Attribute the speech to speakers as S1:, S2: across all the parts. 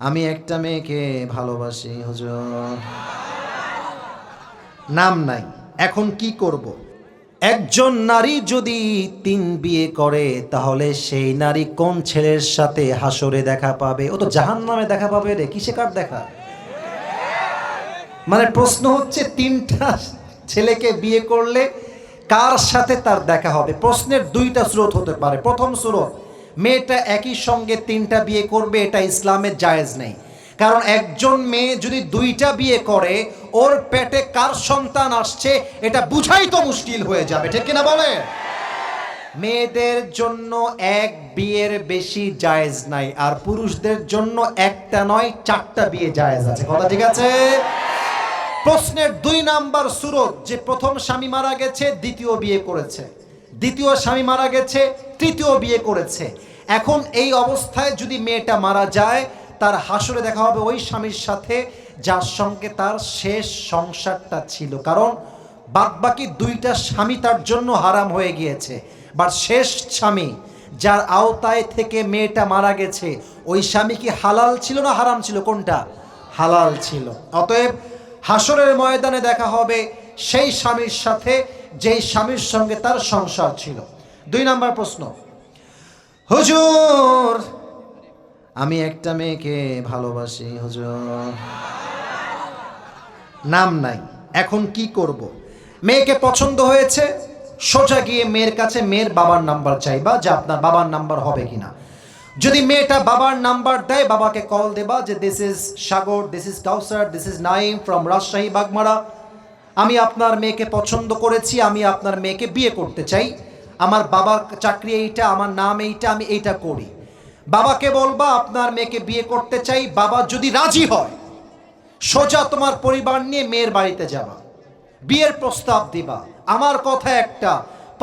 S1: আমি একটা মেয়েকে ভালোবাসি হুজুর, নাম নাই। এখন কি করব? একজন নারী যদি ৩ বিয়ে করে তাহলে সেই নারী কোন ছেলের সাথে হাসরে দেখা পাবে? ও তো জাহান্নামে দেখা পাবে রে, কিসে কার দেখা? মানে প্রশ্ন হচ্ছে ৩টা ছেলেকে বিয়ে করলে কার সাথে তার দেখা হবে? প্রশ্নের ২টা স্রোত হতে পারে। প্রথম স্রোত, মেয়েটা একই সঙ্গে ৩টা বিয়ে করবে, এটা ইসলামের জায়েজ নেই। কারণ একজন মেয়ে যদি ২টা বিয়ে করে, ওর পেটে কার সন্তান আসছে এটা বুঝাই তো মুশকিল হয়ে যাবে, ঠিক কিনা বলে? মেয়েদের জন্য এক বিয়ের বেশি জায়েজ নাই, আর পুরুষদের জন্য একটা নয় ৪টা বিয়ে জায়েজ আছে। কথা ঠিক আছে? প্রশ্নের ২ নাম্বার সুরত, যে প্রথম স্বামী মারা গেছে, দ্বিতীয় বিয়ে করেছে, দ্বিতীয় স্বামী মারা গেছে, তৃতীয় বিয়ে করেছে। এখন এই অবস্থায় যদি মেয়েটা মারা যায়, তার হাসরে দেখা হবে ওই স্বামীর সাথে যার সঙ্গে তার শেষ সংসারটা ছিল। কারণ বাদবাকি ২টা স্বামী তার জন্য হারাম হয়ে গিয়েছে, বাট শেষ স্বামী যার আওতায় থেকে মেয়েটা মারা গেছে, ওই স্বামী কি হালাল ছিল না হারাম ছিল? কোনটা? হালাল ছিল। অতএব হাসরের ময়দানে দেখা হবে সেই স্বামীর সাথে যেই স্বামীর সঙ্গে তার সংসার ছিল। ২ নাম্বার প্রশ্ন, হুজুর আমি একটা মেয়েকে ভালোবাসি হুজুর, নাম নাই। এখন কি করব? মেয়েকে পছন্দ হয়েছে, সোজা গিয়ে মেয়ের কাছে মেয়ের বাবার নাম্বার চাইবা যে আপনার বাবার নাম্বার হবে কিনা। যদি মেয়েটা বাবার নাম্বার দেয়, বাবাকে কল দেবা যে this is Sagar, this is Kawsar, this is Naim from Rajshahi Bagmara, আমি আপনার মেয়েকে পছন্দ করেছি, আমি আপনার মেয়েকে বিয়ে করতে চাই, আমার বাবার চাকরি এইটা, আমার নাম এইটা, আমি এইটা করি। বাবাকে বলবা আপনার মেয়েকে বিয়ে করতে চাই, বাবা যদি রাজি হয় সোজা তোমার পরিবার নিয়ে মেয়ের বাড়িতে যাবা, বিয়ের প্রস্তাব দিবা। আমার কথা একটা,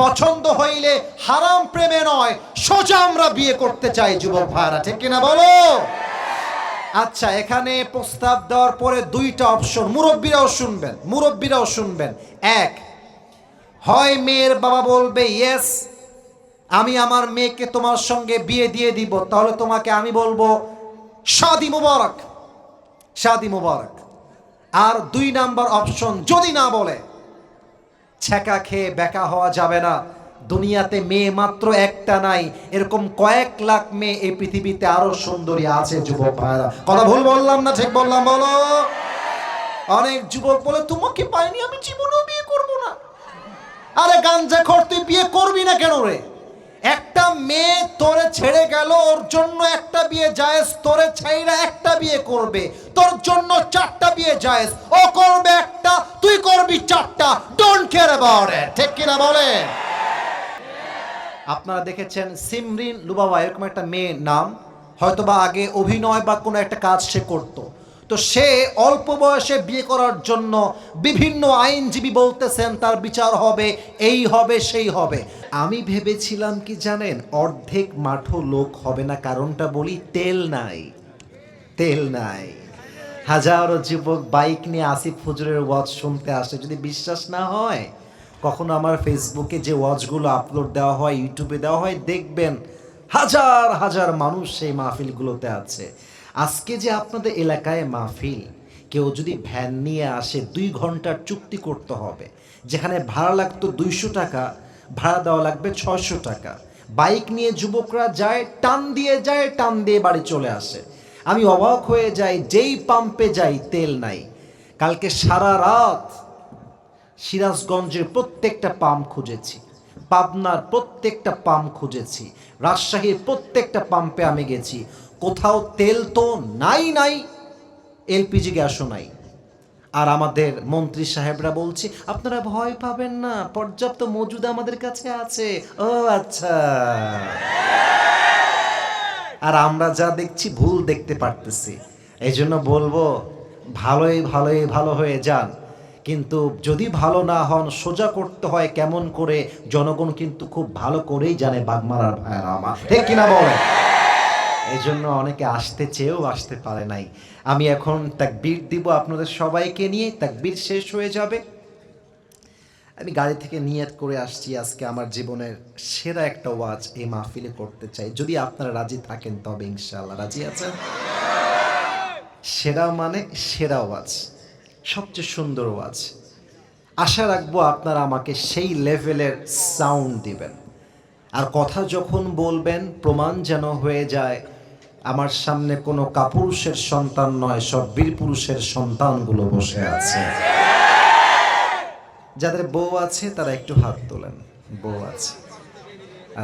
S1: পছন্দ হইলে হারাম প্রেমে নয়, সোজা আমরা বিয়ে করতে চাই যুবক ভাইরা, ঠিক কিনা বলো? আচ্ছা, এখানে প্রস্তাব দেওয়ার পরে ২টা অপশন, মুরব্বীরাও শুনবেন, মুরব্বীরাও শুনবেন। এক, হয় মেয়ের বাবা বলবে ইয়েস আমি আমার মেয়েকে তোমার সঙ্গে বিয়ে দিয়ে দিব, তাহলে তোমাকে আমি বলবো শাদি মুবারক, শাদি মুবারক। আর ২ নাম্বার অপশন যদি না বলে, ছ্যাঁকা খেয়ে বেকা হওয়া যাবে না। দুনিয়াতে মেয়ে মাত্র একটা নাই, এরকম কয়েক লাখ মেয়ে এই পৃথিবীতে আরো সুন্দরী আছে যুবক ভাইরা। কথা ভুল বললাম না ঠিক বললাম বলো? অনেক যুবক বলে তোমাকে পাইনি আমি জীবনেও বিয়ে করব না। আরে গাঞ্জাখোর, তুই বিয়ে করবি না কেন রে? একটা মেয়ে তোরে ছেড়ে গেল, ওর জন্য একটা বিয়ে জায়েজ, তোরে ছাইরা একটা বিয়ে করবে, তোর জন্য ৪টা বিয়ে জায়েজ। ও করবে একটা, তুই করবি ৪টা, ডোন্ট কেয়ার অ্যাবাউট ইট, ঠিক কিনা বলে? আপনারা দেখেছেন সিমরিন লুবাবা, এরকম একটা মেয়ের নাম, হয়তোবা আগে অভিনয় বা কোনো একটা কাজ সে করতো। তো সে অল্প বয়সে বিয়ে করার জন্য বিভিন্ন আইনজীবী বলতেছেন তার বিচার হবে, এই হবে সেই হবে। আমি ভেবেছিলাম কি জানেন, অর্ধেক মাঠও লোক হবে না। কারণটা বলি, তেল নাই, তেল নাই। হাজারো যুবক বাইক নিয়ে আসিফ হুজুরের ওয়াজ শুনতে আসে। যদি বিশ্বাস না হয়, কখনো আমার ফেসবুকে যে ওয়াজগুলো আপলোড দেওয়া হয়, ইউটিউবে দেওয়া হয়, দেখবেন হাজার হাজার মানুষ সেই মাহফিলগুলোতে আছে। আজকে যে আপনাদের এলাকায় মাহফিল, কেউ যদি ভ্যান নিয়ে আসে ২ ঘন্টার চুক্তি করতে হবে, যেখানে ভাড়া লাগতো ২০০ টাকা, ভাড়া দেওয়া লাগবে ৬০০ টাকা। বাইক নিয়ে যুবকরা যায়, টান দিয়ে যায়, টান দিয়ে বাড়ি চলে আসে। আমি অবাক হয়ে যাই, যেই পাম্পে যাই তেল নাই। কালকে সারা রাত সিরাজগঞ্জের প্রত্যেকটা পাম্প খুঁজেছি, পাবনার প্রত্যেকটা পাম্প খুঁজেছি, রাজশাহীর প্রত্যেকটা পাম্পে আমি গেছি, কোথাও তেল তো নাই, নাই এলপিজি গ্যাসও নাই। আর আমাদের মন্ত্রী সাহেবরা বলছে আপনারা ভয় পাবেন না, পর্যাপ্ত মজুদ আমাদের কাছে আছে। ও আচ্ছা। আর আমরা যা দেখছি ভুল দেখতে পারতেছি। এই জন্য বলবো, ভালোই ভালোই ভালো হয়ে যান, কিন্তু যদি ভালো না হন সোজা করতে হয় কেমন করে, জনগণ কিন্তু খুব ভালো করেই জানে বাগমারার ভাইয়েরা আমার, ঠিক কিনা বলে? এই জন্য অনেকে আসতে চেয়েও আসতে পারে নাই। আমি এখন তাকবীর দিব আপনাদের সবাইকে নিয়ে, তাকবীর শেষ হয়ে যাবে। আমি গাড়ি থেকে নিয়ত করে আসছি, আজকে আমার জীবনের সেরা একটা ওয়াজ এই মাহফিলে করতে চাই। যদি আপনারা রাজি থাকেন তবে ইনশাআল্লাহ। রাজি আছেন? সেরা মানে সেরা ওয়াজ, সবচেয়ে সুন্দর ওয়াজ। আশা রাখবো আপনারা আমাকে সেই লেভেলের সাউন্ড দিবেন। আর কথা যখন বলবেন প্রমাণ যেন হয়ে যায় আমার সামনে কোনো কাপুরুষের সন্তান নয়, সব বীর পুরুষের সন্তানগুলো বসে আছে। যাদের বউ আছে তারা একটু হাত তোলেন। বউ আছে?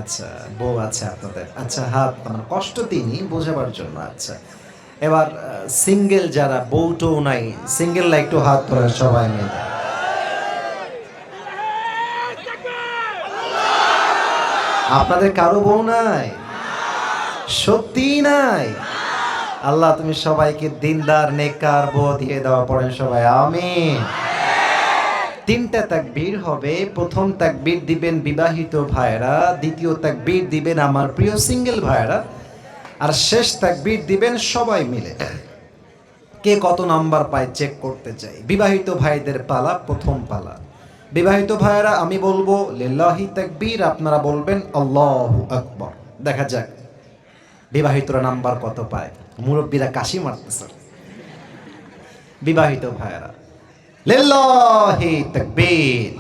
S1: আচ্ছা, বউ আছে আপনাদের। আচ্ছা, হাত মানে কষ্ট দিনই বোঝাবার জন্য। আচ্ছা, এবার সিঙ্গেল যারা বউ টৌ নাই, সিঙ্গেলরা একটু হাত তোলেন সবাই মিলে। আপনাদের কারো বউ নাই? সত্যি নাই? আল্লাহ তুমি সবাইকে দিনদার নেককার বউ দিয়ে দাও। পড়েন সবাই আমিন। তিনটা তাকবীর হবে। প্রথম তাকবীর দিবেন বিবাহিত ভাইরা, দ্বিতীয় তাকবীর দিবেন আমার প্রিয় সিঙ্গেল ভাইরা, আর শেষ তাকবীর দিবেন সবাই মিলে। কে কত নাম্বার পায় চেক করতে চাই। বিবাহিত ভাইদের পালা, প্রথম পালা। বিবাহিত ভাইরা আমি বলবো লিল্লাহি তাকবীর, আপনারা বলবেন আল্লাহু আকবার। দেখা যাক বিবাহিতরা নাম্বার কত পায়। মুরব্বীরা কাশি মারতেছে। বিবাহিত ভাইরা লিল্লাহি তাকবীর।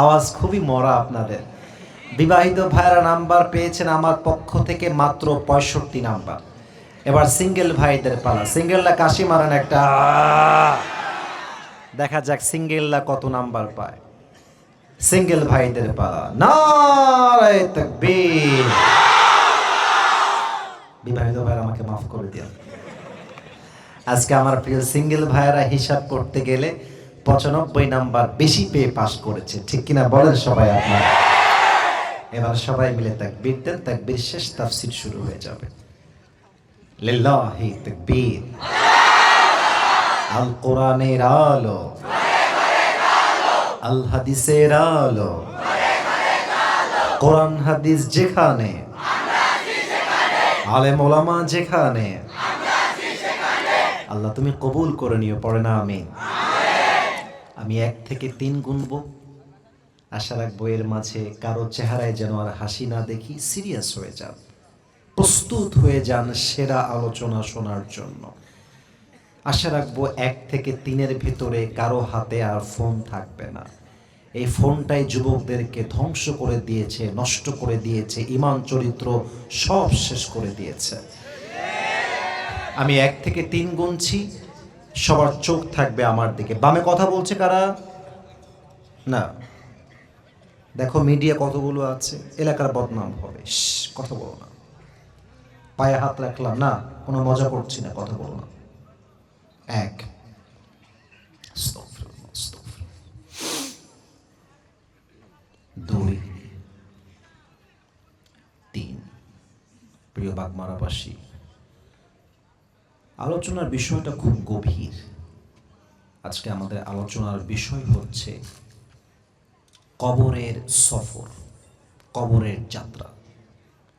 S1: আওয়াজ খুবই মরা আপনাদের। বিবাহিত ভাইরা নাম্বার পেয়েছেন আমার পক্ষ থেকে মাত্র 65 নাম্বার। এবার সিঙ্গেল ভাইদের পালা। সিঙ্গেলরা কাশি মারেন একটা। দেখা যাক সিঙ্গেলরা কত নাম্বার পায়। সিঙ্গেল ভাইদের পালা। নারে তাকবীর। বিবাহিত ভাইরা আমাকে মাফ করে দিন। আজকে আমার প্রিয় সিঙ্গেল ভাইরা হিসাব করতে গেলে 95 নাম্বার বেশি পেয়ে পাস করেছে, ঠিক কিনা বলেন সবাই আপনারা? এবার সবাই মিলে তাকবীর দেন। তাকবীর শেষ তাফসীর শুরু হয়ে যাবে। লিল্লাহি তাকবীর। আল কোরআনের আলো, আল হাদিসের আলো, কোরআন হাদিস যেখানে, আলেম ওলামা যেখানে, আল্লাহ তুমি কবুল করে নিও। পড়ে না আমিন। আমি 1 থেকে 3 গুনবো। আশা রাখবো এর মাঝে কারো চেহারায় যেন আর হাসি না দেখি। সিরিয়াস হয়ে যান, প্রস্তুত হয়ে যান সেরা আলোচনা শোনার জন্য। আশা রাখবো 1 থেকে 3-এর ভিতরে কারো হাতে আর ফোন থাকবে না। এই ফোনটাই যুবকদেরকে ধ্বংস করে দিয়েছে, নষ্ট করে দিয়েছে, ঈমান চরিত্র সব শেষ করে দিয়েছে। আমি 1 থেকে 3 গুনছি, সবার চোখ থাকবে আমার দিকে। বামে কথা বলছে কারা? না, দেখো মিডিয়া কতগুলো আছে, এলাকার বদনাম হবে। কথা বলো না। পায়ে হাত রাখলাম না, কোনো মজা করছি না, কথা বলো না। 1, 2, 3। প্রিয় বাগমারাবাসী, আলোচনার বিষয়টা খুব গভীর। আজকে আমাদের আলোচনার বিষয় হচ্ছে কবরের সফর, কবরের যাত্রা।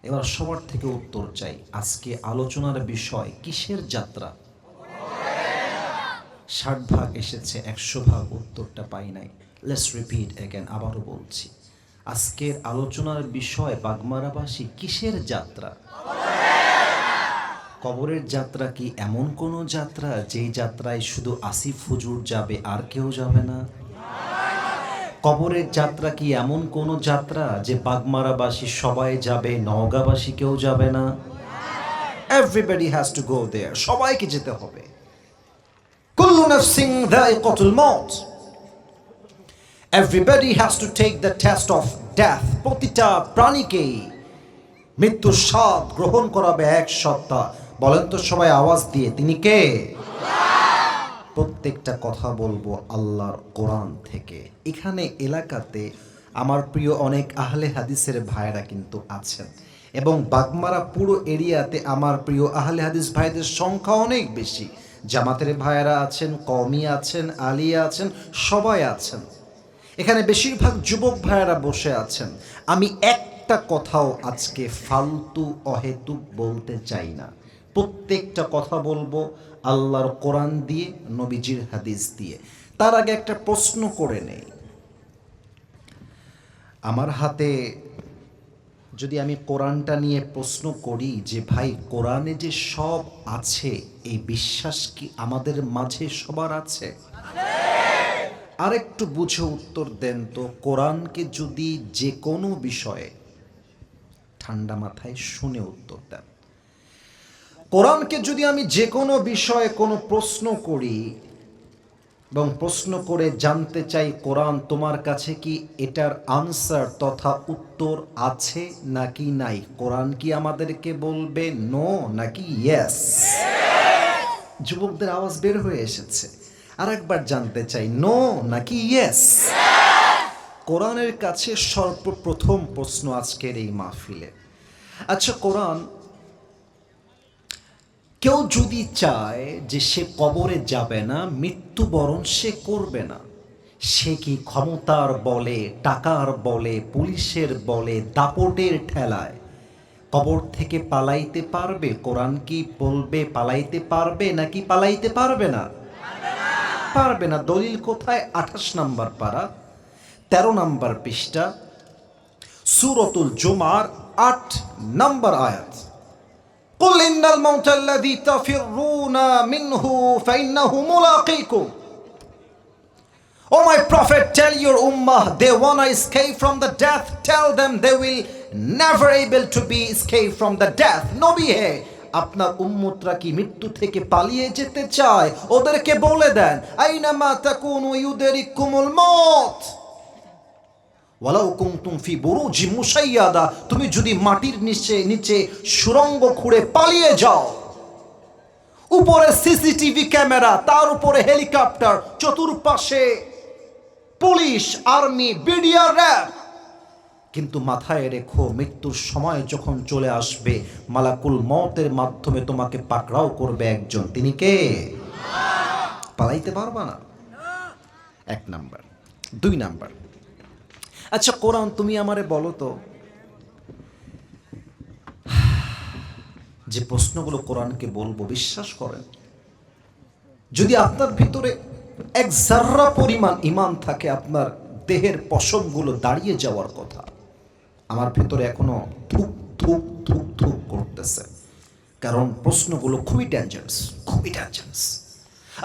S1: এবার সবার থেকে উত্তর চাই, আজকে আলোচনার বিষয় কিসের যাত্রা? 60 ভাগ এসেছে, 100 ভাগ উত্তরটা পাই নাই। লেটস রিপিট এগেন, আবারও বলছি, আজকের আলোচনার বিষয় বাগমারাবাসী কিসের যাত্রা? কবরের যাত্রা কি এমন কোন যাত্রা যেই যাত্রায় শুধু আসিফ হুজুর যাবে আর কেউ যাবে না? কবরের যাত্রা কি এমন কোন যাত্রা যে বাগমারাবাসী সবাই যাবে, নওগাঁবাসী কেউ যাবে না? Everybody has to go there, সবাইকে যেতে হবে। কুল্লু নাফসিন যায়িকাতুল মাউত, everybody has to take the test of death. প্রতিটা প্রাণীকেই মৃত্যুর স্বাদ গ্রহণ করাবে এক সত্তা। বলেন তো সবাই আওয়াজ দিয়ে, তিনি কে? প্রত্যেকটা কথা বলবো আল্লাহর কোরআন থেকে। এখানে এলাকাতে আমার প্রিয় অনেক আহলে হাদিসের ভাইরা কিন্তু আছেন, এবং বাগমারা পুরো এরিয়াতে আমার প্রিয় আহলে হাদিস ভাইদের সংখ্যা অনেক বেশি। জামাতের ভাইরা আছেন, কওমি আছেন, আলিয়া আছেন, সবাই আছেন। এখানে বেশিরভাগ যুবক ভাইয়েরা বসে আছেন। আমি একটা কথাও আজকে ফালতু অহেতুক বলতে চাই না। প্রত্যেকটা কথা বলবো আল্লাহর কোরআন দিয়ে, নবীজির হাদিস দিয়ে। তার আগে একটা প্রশ্ন করে নেই। আমার হাতে যদি আমি কোরআনটা নিয়ে প্রশ্ন করি যে ভাই কোরআনে যে সব আছে, এই বিশ্বাস কি আমাদের মাঝে সবার আছে? আরেকটু বুঝে উত্তর দেন তো, কোরআনকে যদি যে কোনো বিষয়ে ঠান্ডা মাথায় শুনে উত্তর দেন, কোরআনকে যদি আমি যে কোনো বিষয়ে কোনো প্রশ্ন করি এবং প্রশ্ন করে জানতে চাই কোরআন তোমার কাছে কি এটার আনসার তথা উত্তর আছে নাকি নাই, কোরআন কি আমাদেরকে বলবে নো নাকি ইয়েস? যুবকদের আওয়াজ বের হয়ে এসেছে। আরেকবার জানতে চাই, নো নাকি ইয়েস? কোরআনের কাছে সর্বপ্রথম প্রশ্ন আজকের এই মাহফিলে। আচ্ছা, কোরআন কেউ যদি চায় যে সে কবরে যাবে না, মৃত্যুবরণ সে করবে না, সে কি ক্ষমতার বলে, টাকার বলে, পুলিশের বলে, দাপটের ঠেলায় কবর থেকে পালাইতে পারবে? কোরআন কি বলবে পালাইতে পারবে নাকি পালাইতে পারবে না? পারবে না। দলিল কোথায়? 28 নম্বর পারা 13 নম্বর পৃষ্ঠা সূরাতুল জুমার 8 নম্বর আয়াত। قل إن الموت الذي تفرون منه فإنه ملاقيكم. Oh my prophet, tell your ummah they wanna escape from the death. Tell them they will never able to be escape from the death. নবী হে, আপনার উম্মতরা কি মৃত্যু থেকে পালিয়ে যেতে চায়? ওদেরকে বলে দেন, আইনামা তাকুনু ইউদরিকুমুল মউত ওয়ালাউ কুনতুম ফি বুরুজি মুশাইয়াদা। তুমি যদি মাটির নিচে সুড়ঙ্গ খুঁড়ে পালিয়ে যাও, উপরে সিসিটিভি ক্যামেরা, তার উপরে হেলিকপ্টার, চতুর্পাশে পুলিশ, আর্মি, বিডিআর, র্যাব, কিন্তু মাথায় রেখো মৃত্যুর সময় যখন চলে আসবে মালাকুল মউতের মাধ্যমে তোমাকে পাকড়াও করবে একজন। তিনি কে? পালাইতে পারবা না। 1 নাম্বার। 2 নাম্বার, আচ্ছা কোরআন তুমি আমারে বলো তো, যে প্রশ্নগুলো কোরআনকে বলবো বিশ্বাস করেন, যদি আপনার ভিতরে এক জাররা পরিমাণ ঈমান থাকে, আপনার দেহের পশমগুলো দাঁড়িয়ে যাওয়ার কথা। আমার ভিতরে এখনো থুক থুক থুক থুক করতেছে, কারণ প্রশ্নগুলো খুবই ডেঞ্জারাস, খুবই ডেঞ্জারাস।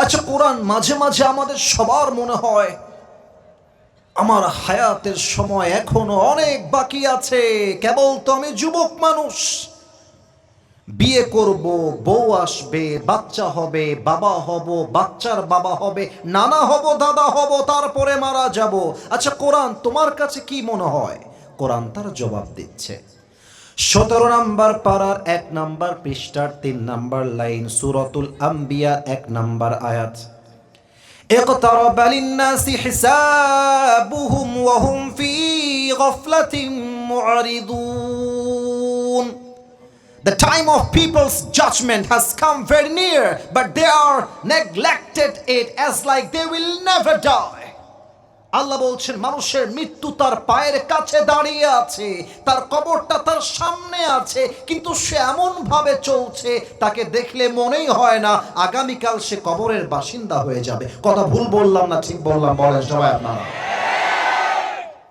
S1: আচ্ছা কোরআন মাঝে মাঝে আমাদের সবার মনে হয় আমার হায়াতের সময় এখনো অনেক বাকি আছে, কেবল তো আমি যুবক মানুষ, বিয়ে করব, বউ আসবে, বাচ্চা হবে, বাবা হব, বাচ্চার বাবা হবে, নানা হব, দাদা হব, তারপরে মারা যাব। আচ্ছা কোরআন তোমার কাছে কি মনে হয়? কোরআন তার জবাব দিচ্ছে। 17 নম্বর পারার 1 নম্বর পৃষ্ঠার 3 নম্বর লাইন, সূরাতুল আম্বিয়া 1 নম্বর আয়াত। اقترب للناس حسابهم وهم في غفلة معرضون. The time of people's judgment has come very near, but they are neglected it as like they will never die. আল্লাহ বলছেন মানুষের মৃত্যু তার পায়ের কাছে দাঁড়িয়ে আছে, তার কবরটা তার সামনে আছে, কিন্তু সে এমন ভাবে চলছে তাকে দেখলে মনেই হয় না আগামীকাল সে কবরের বাসিন্দা হয়ে যাবে। কথা ভুল বললাম না ঠিক বললাম? বলেন সবাই আপনারা।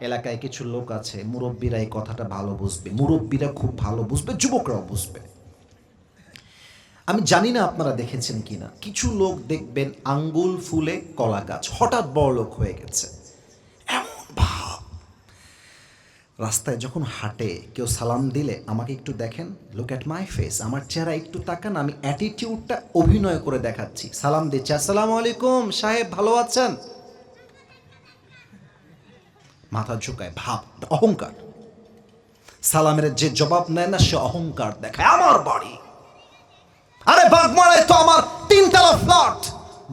S1: এলাকায় কিছু লোক আছে, মুরব্বীরা এই কথাটা ভালো বুঝবে, মুরব্বীরা খুব ভালো বুঝবে, যুবকরাও বুঝবে। আমি জানি না আপনারা দেখেছেন কিনা, কিছু লোক দেখবেন আঙ্গুল ফুলে কলা গাছ, হঠাৎ বড় লোক হয়ে গেছে, এমন ভাব। রাস্তায় যখন হাঁটে কেউ সালাম দিলে আমাকে একটু দেখেন, লুক অ্যাট মাই ফেস, আমার চেহারা একটু তাকান, আমি অ্যাটিটিউডটা অভিনয় করে দেখাচ্ছি। সালাম দিচ্ছে, আসসালামু আলাইকুম সাহেব, ভালো আছেন? মাথা ঝুঁকায়, ভাব, অহংকার। সালামের যে জবাব নেয় না সে অহংকার দেখায়। আমার বাড়ি, আরে বাগমারায় তো আমার 3 তলা ফ্ল্যাট,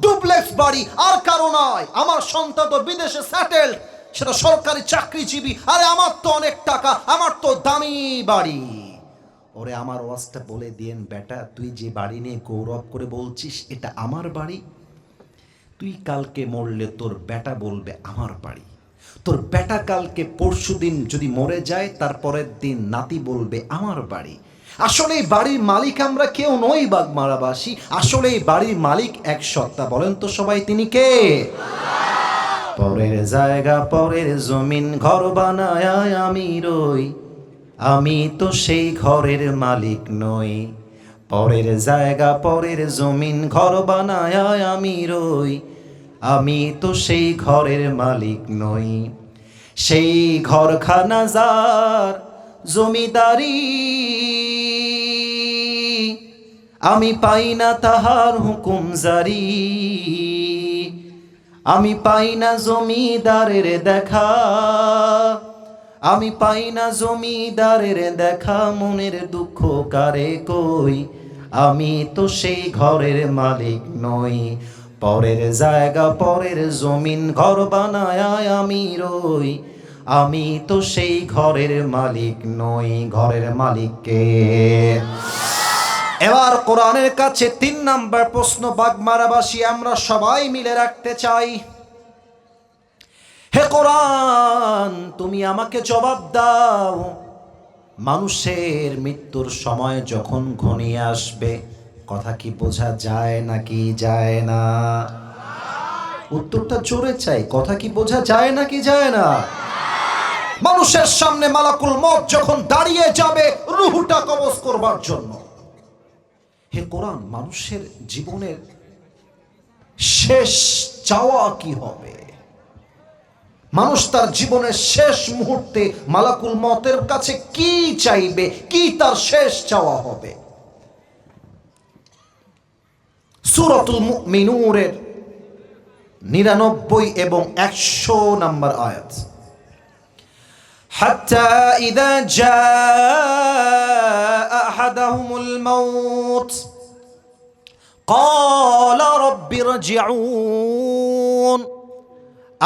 S1: ডুপ্লেক্স বাড়ি, আর কারো নয়। আমার সন্তান তো বিদেশে সেটেলড, সেটা সরকারি চাকরিজীবী। আরে আমার তো অনেক টাকা, আমার তো দামি বাড়ি। ওরে আমার ওয়াজটা বলে দিয়েন বেটা, তুই যে বাড়ি নিয়ে গৌরব করে বলছিস এটা আমার বাড়ি, তুই কালকে মরলে তোর বেটা বলবে আমার বাড়ি। তোর বেটা কালকে পরশুদিন যদি মরে যায়, তারপরের দিন নাতি বলবে আমার বাড়ি। আসলে এই বাড়ির মালিক আমরা কেউ নই বাগমারাবাসী, আসলে এই বাড়ির মালিক এক সত্তা। বলেন তো সবাই, তিনি কে? পরের জায়গা, পরের জমিন, ঘর বানায় আমি রই, আমি তো সেই ঘরের মালিক নই, পরের জায়গা পরের জমিন ঘর বানায় আমি রই। আমি তো সেই ঘরের মালিক নই, সেই ঘরখানা যার জমিদারি, আমি পাই না তাহার হুকুম জারি। আমি পাই না জমিদারের দেখা, আমি পাই না জমিদারের দেখা, মনের দুঃখ কারে কই। আমি তো সেই ঘরের মালিক নই, পরের জায়গা পরের জমিন ঘর বানায় আমি রই। আমি তো সেই ঘরের মালিক নই, ঘরের মালিককে। এবার কোরআনের কাছে 3 নাম্বার প্রশ্ন বাগমারাবাসী আমরা সবাই মিলে রাখতে চাই। হে কোরআন, তুমি আমাকে জবাব দাও, মানুষের মৃত্যুর সময় যখন ঘনিয়ে আসবে, কথা কি বোঝা যায় নাকি যায় না? উত্তরটা জোরে চাই, কথা কি বোঝা যায় নাকি যায় না? মানুষের সামনে মালাকুল মউত যখন দাঁড়িয়ে যাবে রূহটা কবজ করবার জন্য, হে কোরআন, মানুষের জীবনের শেষ চাওয়া কি হবে? মানুষ তার জীবনের শেষ মুহূর্তে মালাকুল মউতের কাছে কি চাইবে, কি তার শেষ চাওয়া হবে? সূরাতুল মুমিনুনের 99 এবং 100 নম্বর আয়াত। হাত্তা ইযা জাআ আহাদাহুমুল মাউত ক্বালা রাব্বি ইরজিউন।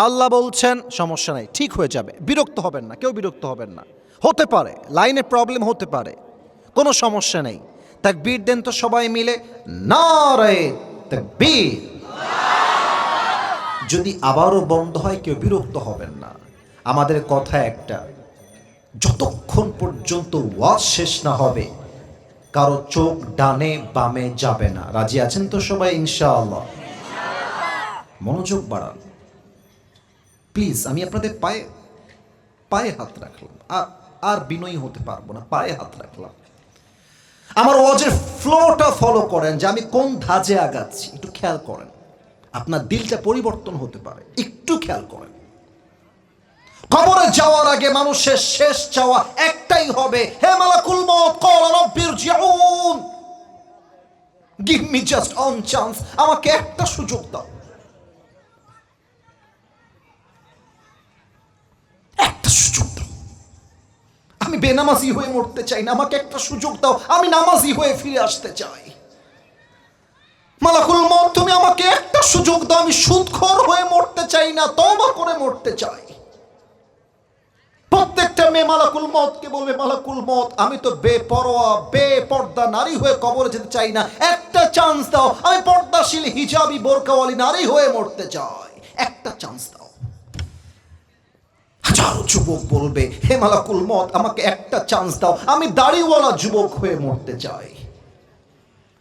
S1: আল্লাহ বলছেন সমস্যা নাই, ঠিক হয়ে যাবে, বিরক্ত হবেন না, কেউ বিরক্ত হবেন না। হতে পারে লাইনে প্রবলেম হতে পারে, কোনো সমস্যা নেই। তাকবীর দেন তো সবাই মিলে, নারে তাকবীর। যদি আবারও বন্ধ হয় কেউ বিরক্ত হবেন না। আমাদের কথা একটা, যতক্ষণ পর্যন্ত ওয়াজ শেষ না হবে কারো চোখ ডানে বামে যাবে না। রাজি আছেন তো সবাই ইনশাআল্লাহ? মনোযোগ বাড়ান প্লিজ। আমি আপনাদের পায়ে পায়ে হাত রাখলাম, আর বিনয়ী হতে পারবো না, পায়ে হাত রাখলাম। আমার ওয়াজের ফ্লোটা ফলো করেন, যে আমি কোন ধাজে আগাচ্ছি একটু খেয়াল করেন। আপনার দিলটা পরিবর্তন হতে পারে, একটু খেয়াল করেন। কবরে যাওয়ার আগে মানুষের শেষ চাওয়া একটাই হবে, হে মালাকুল মউত ক্বালা রাব্বি ইরজিউন, give me just one chance, আমাকে একটা সুযোগ দাও, একটা সুযোগ দাও। আমি বেনামাজি হয়ে মরতে চাই না, আমাকে একটা সুযোগ দাও, আমি নামাজি হয়ে ফিরে আসতে চাই। মালাকুল মউত, তুমি আমাকে একটা সুযোগ দাও, আমি সুদখোর হয়ে মরতে চাই না, তওবা করে মরতে চাই। প্রত্যেকটা মেয়ে মালাকুল মউতকে বলবে, মালাকুল মউত, আমি তো বেপরোয়া বেপর্দা নারী হয়ে কবরে যেতে চাই না, একটা চান্স দাও, আমি পর্দাশীল হিজাবি বোরকাওয়ালি নারী হয়ে মরতে চাই, একটা চান্স দাও। হাজারো যুবক বলবে, হে মালাকুল মউত, আমাকে একটা চান্স দাও, আমি দাড়িওয়ালা যুবক হয়ে মরতে চাই।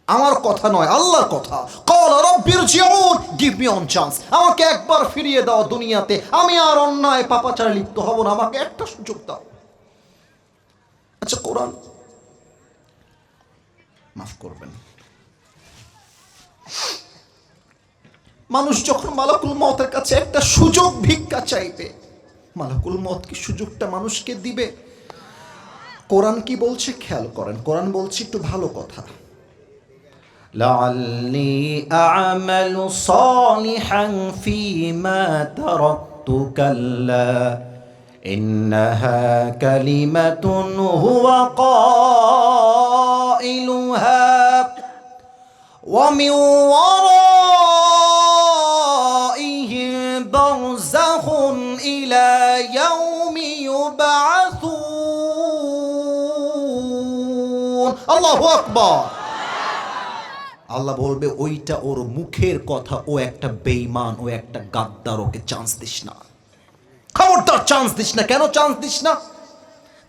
S1: আমার কথা নয়, আল্লাহর কথা। ক্বালা রাব্বি ইরজিউন, গিভ মি ওয়ান চান্স, আমাকে একবার ফিরিয়ে দাও দুনিয়াতে, আমি আর অন্যায় পাপাচারে লিপ্ত হব না, আমাকে একটা সুযোগ দাও। আচ্ছা কোরআন, মাফ করবেন, মানুষ যখন মালাকুল মউতের কাছে একটা সুযোগ ভিক্ষা চাইবে, মালাকুল মউত কি সুযোগটা মানুষকে দিবে? কোরআন কি বলছে খেয়াল করেন। কোরআন বলছে একটু ভালো কথা, লাআল্লি আ'মালু সালিহান ফীমা তারাকতু কাল্লা ইন্নাহা কালিমাতুন হুয়া কাইলুহা ওয়া মিন ওয়ারাইহি বারযাখুন ইলা ইয়াউমি ইউবআসুন। আল্লাহু আকবার। আল্লাহ বলবে, ওইটা ওর মুখের কথা, ও একটা বেঈমান, ও একটা গাদ্দার, ওকে চান্স দিস না, খবরদার চান্স দিস না। কেন চান্স দিস না?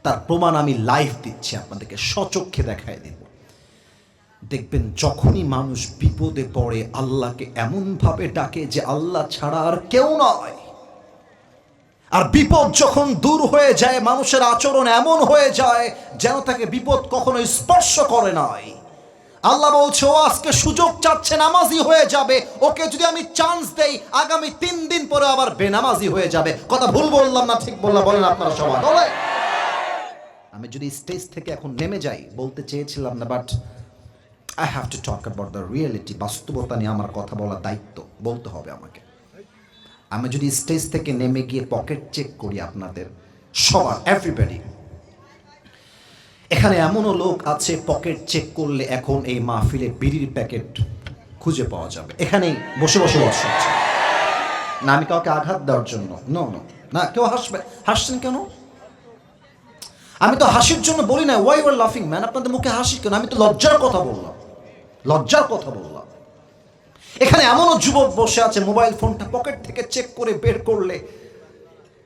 S1: তার প্রমাণ আমি লাইভ দিচ্ছি, আপনাদেরকে সচক্ষে দেখায় দেব। দেখবেন যখনই মানুষ বিপদে পড়ে আল্লাহকে এমন ভাবে ডাকে যে আল্লাহ ছাড়া আর কেউ নয়, আর বিপদ যখন দূর হয়ে যায়, মানুষের আচরণ এমন হয়ে যায় যেন তাকে বিপদ কখনো স্পর্শ করে নাই। আল্লাহ বলছে, ও আজকে সুযোগ চাচ্ছে, নামাজি হয়ে যাবে, ওকে যদি আমি চান্স দেই আগামী 3 দিন পরে আবার বেনামাজি হয়ে যাবে। কথা ভুল বললাম না ঠিক বললাম? বলেন আপনারা সবাই বলেন। আমি যদি স্টেজ থেকে এখন নেমে যাই, বলতে চেয়েছিলাম না, but I have to talk about the reality. বাস্তবতা নিয়ে আমার কথা বলার দায়িত্ব, বলতে হবে আমাকে। আমি যদি স্টেজ থেকে নেমে গিয়ে পকেট চেক করি আপনাদের সবার, এভরিবডি, এখানে এমনও লোক আছে পকেট চেক করলে এখন এই মাহফিলে বিড়ির প্যাকেট খুঁজে পাওয়া যাবে। এখানেই বসে বসে বসে না, আমি কাউকে আঘাত দেওয়ার জন্য নো নো না। কেউ হাসবে, হাসছেন কেন? আমি তো হাসির জন্য বলি না। ওয়াই ইউ আর লাফিং ম্যান? আপনাদের মুখে হাসি কেন? আমি তো লজ্জার কথা বললাম, লজ্জার কথা বললাম। এখানে এমনও যুবক বসে আছে মোবাইল ফোনটা পকেট থেকে চেক করে বের করলে,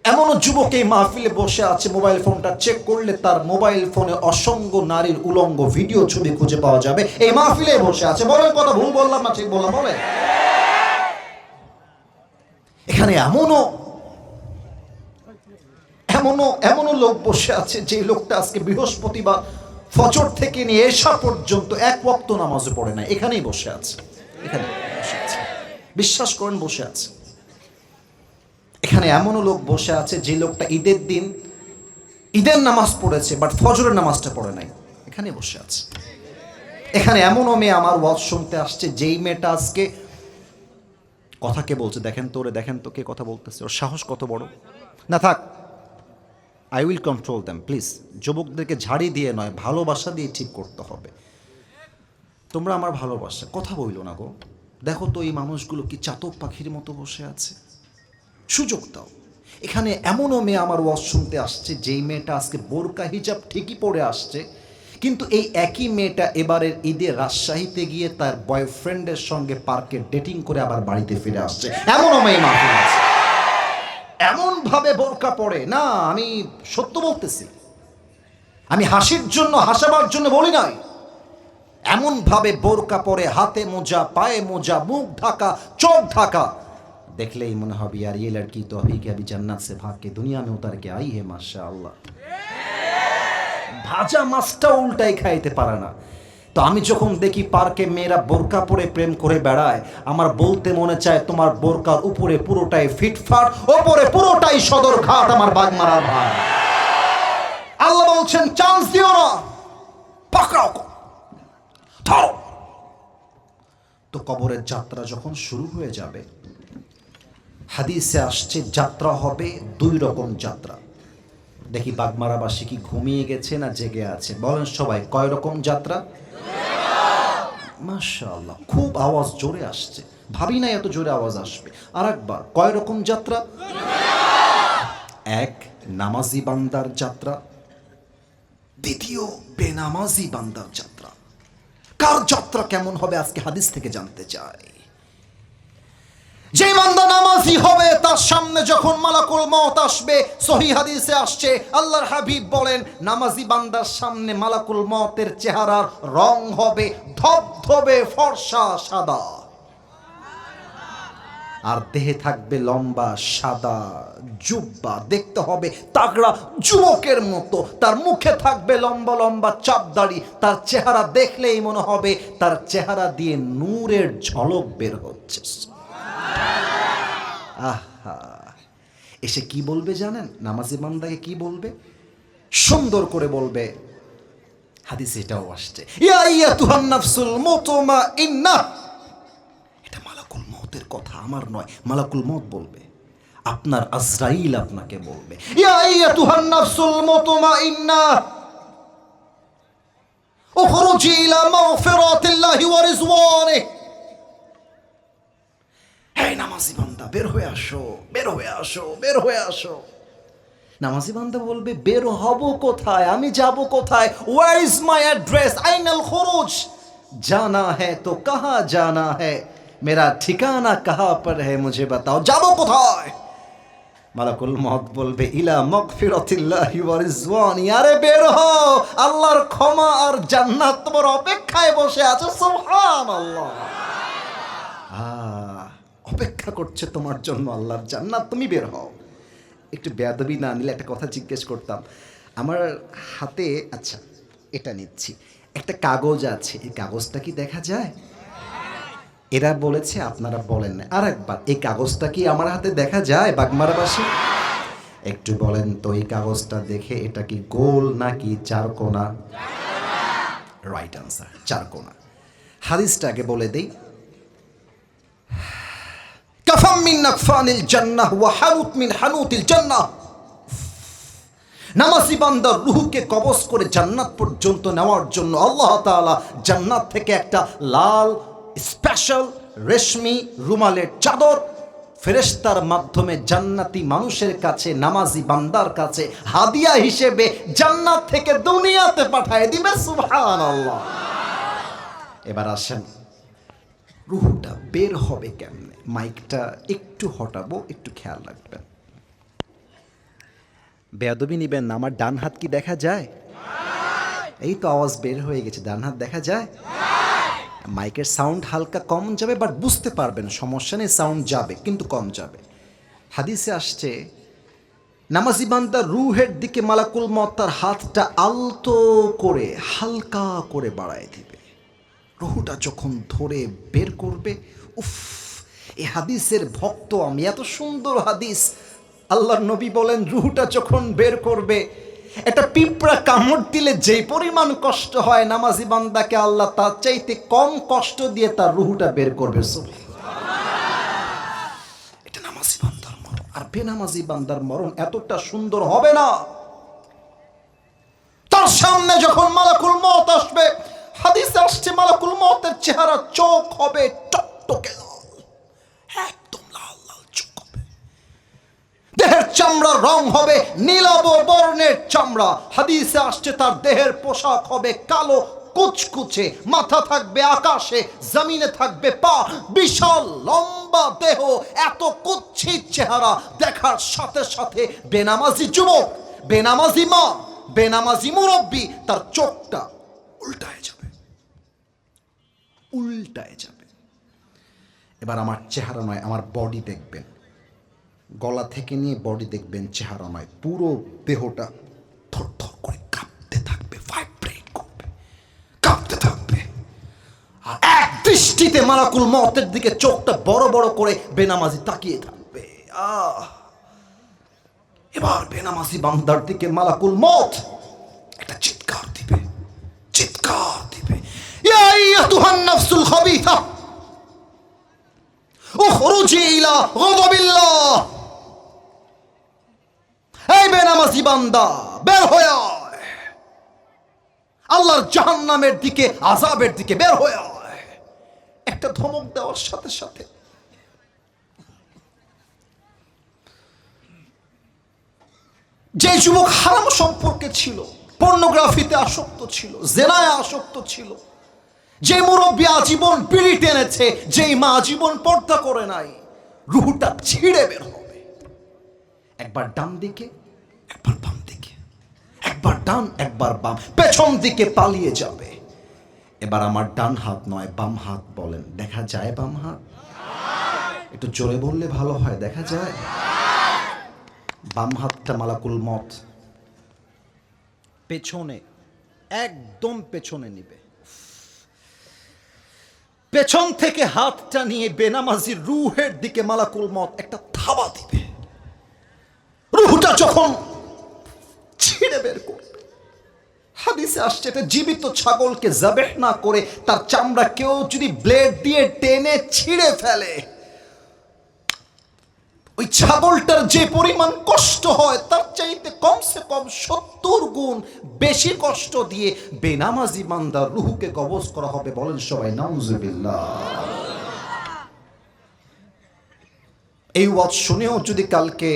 S1: এমনও যুবক এই মাহফিলে বসে আছে মোবাইল ফোনটা চেক করলে তার মোবাইল ফোনে অসংখ্য নারীর উলঙ্গ ভিডিও ছবি খুঁজে পাওয়া যাবে। এই মাহফিলে বসে আছে। বলেন কথা ভুল বললাম না ঠিক বললাম? বলে এখানে এমনও এমনও এমনও লোক বসে আছে যে লোকটা আজকে বৃহস্পতিবার ফজর থেকে নিয়ে এশা পর্যন্ত এক ওয়াক্ত নামাজও পড়ে না। এখানেই বসে আছে, এখানে বসে আছে, বিশ্বাস করেন বসে আছে। এখানে এমনও লোক বসে আছে যে লোকটা ঈদের দিন ঈদের নামাজ পড়েছে বাট ফজরের নামাজটা পড়ে নাই, এখানে বসে আছে। এখানে এমনও মেয়ে আমার ওয়াজ শুনতে আসছে যেই মেয়েটা আজকে কথা কে বলছে দেখেন তো, ওরে দেখেন তো কে কথা বলতেছে, ওর সাহস কত বড়। না থাক, I will control them please. যুবকদেরকে ঝাড়ি দিয়ে নয়, ভালোবাসা দিয়ে ঠিক করতে হবে। তোমরা আমার ভালোবাসা কথা বইলো না গো। দেখো তো এই মানুষগুলো কি চাতক পাখির মতো বসে আছে, সুযোগ দাও। এখানে এমনও মেয়ে আমার ওয়াজ শুনতে আসছে যেই মেয়েটা আজকে বোরকা হিজাব ঠিকই পরে আসছে, কিন্তু এই একই মেয়েটা এবারের ঈদে রাজশাহীতে গিয়ে তার বয়ফ্রেন্ডের সঙ্গে পার্কে ডেটিং করে আবার বাড়িতে ফিরে আসছে। এমনও মেয়ে মাহফিল আছে, এমন ভাবে বোরকা পরে। না, আমি সত্য বলতেছি, আমি হাসির জন্য হাসাবার জন্য বলি নাই। এমন ভাবে বোরকা পরে, হাতে মোজা, পায়ে মোজা, মুখ ঢাকা, চোখ ঢাকা, দেখলেই মনে হবে यार ये लड़की तो अभी के अभी जन्नत से भाग के दुनिया में उतर के आई है माशाअल्लाह। ভাজা মাছটা উল্টাই খাইতে পারে না। তো আমি যখন দেখি পার্কে মেয়েরা বোরকা পরে প্রেম করে বেড়ায়, আমার বলতে মনে চায় তোমার বোরকার উপরে পুরোটাই ফিটফাট, ওপরে পুরোটাই সদরঘাট আমার বাগমারা ভাই। আল্লাহ বলছেন চান্স দিও না, পাকড়াও, ধরো। তো কবরের যাত্রা যখন শুরু হয়ে যাবে, হাদিসে আসছে যাত্রা হবে 2 রকম যাত্রা। দেখি বাগমারাবাসী কি ঘুমিয়ে গেছে না জেগে আছে? বলেন সবাই, কয় রকম যাত্রা? মাশাআল্লাহ, খুব আওয়াজ জোরে আসছে, ভাবি না এত জোরে আওয়াজ আসবে। আর একবার, কয় রকম যাত্রা? 1 নামাজি বান্দার যাত্রা, 2 বেনামাজি বান্দার যাত্রা। কার যাত্রা কেমন হবে আজকে হাদিস থেকে জানতে চাই। যে বান্দা নামাজি হবে তার সামনে যখন মালাকুল মউত আসবে, সহিহ হাদিসে আসছে আল্লাহর হাবিব বলেন নামাজি বান্দার সামনে মালাকুল মউতের চেহারার রং হবে ধবধবে ফর্সা সাদা, আর দেহে থাকবে লম্বা সাদা জুব্বা, দেখতে হবে তাগড়া যুবকের মতো। তার মুখে থাকবে লম্বা লম্বা চাপদাড়ি, তার চেহারা দেখলেই মনে হবে তার চেহারা দিয়ে নূরের ঝলক বের হচ্ছে। আহা, এসে কি বলবে জানেন? নামাজি বান্দাকে কি বলবে? সুন্দর করে বলবে, হাদিসে এটাও আসছে, ইয়া আইয়াতুহান নাফসুল মুতমাইন্নাহ। এটা মালাকুল মউতের কথা, আমার নয়, মালাকুল মউত বলবে, আপনার আজরাইল আপনাকে বলবে, ইয়া আইয়াতুহান নাফসুল মুতমাইন্নাহ উখরুজি ইলা মাগফিরাতিল্লাহি ওয়া রিজওয়ানিহি। এই নামাজি বান্দা বের হয়ে আসো, বের হয়ে আসো, বের হয়ে আসো। নামাজি বান্দা বলবে, বের হব কোথায়, আমি যাব কোথায়? ওয়ার ইজ মাই অ্যাড্রেস, আইনাল খুরুজ, জানা है তো কাহা জানা है, মেরা ঠিকানা কাহা পর है মুঝে বাতাও, যাব কোথায়? মালাকুল মউত বলবে, ইলা মাগফিরাতিল্লাহি ওয়া রিজওয়ানি। আরে বের হও, আল্লাহর ক্ষমা আর জান্নাত তোমার অপেক্ষায় বসে আছে। সুবহানাল্লাহ, অপেক্ষা করছে তোমার জন্য আল্লাহর জান্নাত, তুমি বের হও।
S2: একটু বেয়াদবি না নিলে একটা কথা জিজ্ঞেস করতাম। আমার হাতে, আচ্ছা এটা নিচ্ছি, একটা কাগজ আছে, এই কাগজটা কি দেখা যায়? এরা বলেছে, আপনারা বলেন না। আর একবার, এই কাগজটা কি আমার হাতে দেখা যায় বাগমারাবাসী? একটু বলেন তো, এই কাগজটা দেখে এটা কি গোল নাকি চারকোনা? Right answer, চারকোনা। হাদিসটাকে বলে দেই, কাফাম মিন নাকফানিল জান্নাহ ওয়া হানুত মিন হানুতিল জান্নাহ। নামাজি বান্দার রুহুকে কবজ করে জান্নাত পর্যন্ত নেওয়ার জন্য আল্লাহ তাআলা জান্নাত থেকে একটা লাল স্পেশাল রেশমি রুমালের চাদর ফেরেশতার মাধ্যমে জান্নাতি মানুষের কাছে, নামাজি বান্দার কাছে হাদিয়া হিসেবে জান্নাত থেকে দুনিয়াতে পাঠায় দিবে। সুবহানাল্লাহ। এবার আসেন, রুহটা বের হবে কেমনে? মাইকটা একটু হটাবো, একটু খেয়াল রাখবেন। বেয়াদবি নিবেন না, আমার ডান হাত কি দেখা যায়? এই তো আওয়াজ বের হয়ে গেছে, ডান হাত দেখা যায়? মাইকের সাউন্ড হালকা কম যাবে, বাট বুঝতে পারবেন, সমস্যা নেই, সাউন্ড যাবে কিন্তু কম যাবে। হাদিসে আসছে, নামাজি বান্দা রুহের দিকে মালাকুল মউত তার হাতটা আলতো করে হালকা করে বাড়ায় দিবে। রুহটা যখন ধরে বের করবে, উফ, এই হাদিসের ভক্ত আমি, এত সুন্দর হাদিস। আল্লাহর নবী বলেন, রুহটা যখন বের করবে, একটা পিঁপড়া কামড় দিলে যেই পরিমাণ কষ্ট হয়, নামাজি বান্দাকে আল্লাহ তার চাইতে কম কষ্ট দিয়ে তার রুহটা বের করবে। এটা নামাজি বান্দার মরণ। আর বেনামাজি বান্দার মরণ এতটা সুন্দর হবে না। তার সামনে যখন মালাকুল মউত আসবে, হাদিসে আসছে মালাকুল মউতের চেহারা, চোখ হবে টকটকে লাল, একদম লাল লাল চোখ হবে। দেহের চামড়ার রং হবে নীলাভ বর্ণের চামড়া। হাদিসে আসছে তার দেহের পোশাক হবে কালো কুচকুচে, মাথা থাকবে আকাশে, জমিনে থাকবে পা, বিশাল লম্বা দেহ, এত কুৎসিত চেহারা দেখার সাথে সাথে বেনামাজি যুবক, বেনামাজি মা, বেনামাজি মুরব্বী, তার চোখটা উল্টায় যাবে, উল্টায় যাবে। এবার আমার চেহারা নয়, আমার বডি দেখবেন, গলা থেকে নিয়ে বডি দেখবেন, চেহারা নয়, পুরো দেহটা থরথর করে কাঁপতে থাকবে, ভাইব্রেট করবে, কাঁপতে থাকবে। আর এক দৃষ্টিতে মালাকুল মউতের দিকে চোখটা বড় বড় করে বেনামাজি তাকিয়ে থাকবে। এবার বেনামাজি বান্দার দিকে মালাকুল মউত একটা চিৎকার দিবে, চিৎকার দিবে, ইয়া আইয়াতুহান নাফসুল খাবিথা উখরুজি ইলা গাযাবিল্লাহ। এই বেনামাজি বান্দা, বের হয়ে আয়, আল্লাহর জাহান্নামের দিকে, আযাবের দিকে বের হয়ে আয়। একটা ধমক দেওয়ার সাথে সাথে যে যুবক হারাম সম্পর্কে ছিল, পর্নোগ্রাফিতে আসক্ত ছিল, জেনায় আসক্ত ছিল, যে মুরব্বী আজীবন বিড়ি টেনেছে, যেই মা আজীবন পর্দা করে নাই, রুহটা ছিঁড়ে বের হবে। একবার ডান দিকে, একবার বাম দিকে, একবার ডান একবার বাম, পেছন দিকে পালিয়ে যাবে। এবার আমার ডান হাত নয়, বাম হাত বলেন, দেখা যায় বাম হাত? একটু জোরে বললে ভালো হয়, দেখা যায়? বাম হাতটা মালাকুল মউত পেছনে, একদম পেছনে নিবে। পেছন থেকে হাতটা নিয়ে বেনামাজির রুহের দিকে মালাকুল মউত একটা থাবা দিবে। রুহটা যখন ছিঁড়ে বের করবে, হাদিসে আসছে, এটা জীবিত ছাগলকে যাবেহ না করে তার চামড়া কেউ যদি ব্লেড দিয়ে টেনে ছিঁড়ে ফেলে, ওই ছাগলটার যে পরিমাণ কষ্ট হয়, তার চাইতে কমসে কম 70 গুণ বেশি কষ্ট দিয়ে বেনামাজি বান্দার রুহকে কবজ করা হবে। বলেন সবাই নাউজুবিল্লাহ। এই ওয়াজ শুনেও যদি কালকে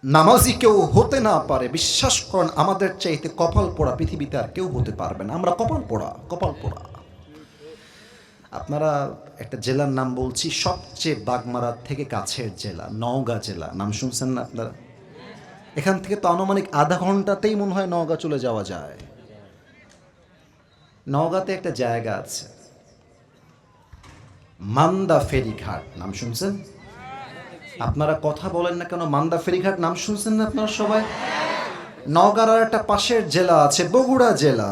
S2: নামাজি কেউ হতে না পারে, বিশ্বাস করেন আমাদের চাইতে কপাল পোড়া পৃথিবীতে আর কেউ হতে পারবে না। আমরা কপাল পোড়া, কপাল পোড়া। আপনারা একটা জেলার নাম বলছি, সবচেয়ে বাগমারার থেকে কাছের জেলা, নওগাঁ জেলা। নাম শুনছেন না আপনারা? এখান থেকে তো আনুমানিক আধা ঘন্টাতেই মনে হয় নওগাঁ চলে যাওয়া যায়। নওগাঁতে একটা জায়গা আছে, মান্দা ফেরিঘাট। নাম শুনছেন? আপনারা কথা বলেন না কেন? মান্দা ফেরিঘাট নাম শুনছেন না আপনারা সবাই? নওগাঁর আর একটা পাশের জেলা আছে বগুড়া জেলা,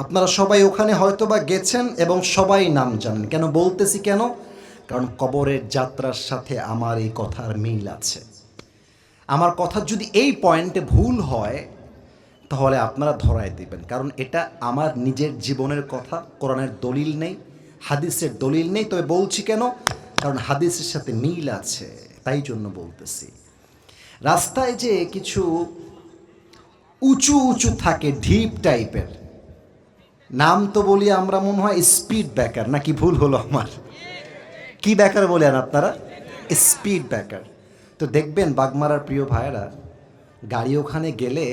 S2: আপনারা সবাই ওখানে হয়তো বা গেছেন এবং সবাই নাম জানেন। কেন বলতেছি কেন? কারণ কবরের যাত্রার সাথে আমার এই কথার মিল আছে। আমার কথা যদি এই পয়েন্টে ভুল হয় তাহলে আপনারা ধরায় দিবেন, কারণ এটা আমার নিজের জীবনের কথা। কোরআনের দলিল নেই, হাদিসের দলিল নেই, তবে বলছি কেন? কারণ হাদিসের সাথে মিল আছে, তাই জন্য বলতেছি। রাস্তায় যে কিছু উঁচু উঁচু থাকে, ঢিপ টাইপের, নাম তো বলি আমরা মনে হয় স্পিড ব্রেকার, নাকি ভুল হলো আমার? কি ব্রেকার বলেন আপনারা? Speed breaker. তো দেখবেন বাগমারার প্রিয় ভাইয়েরা, গাড়ি ওখানে গেলে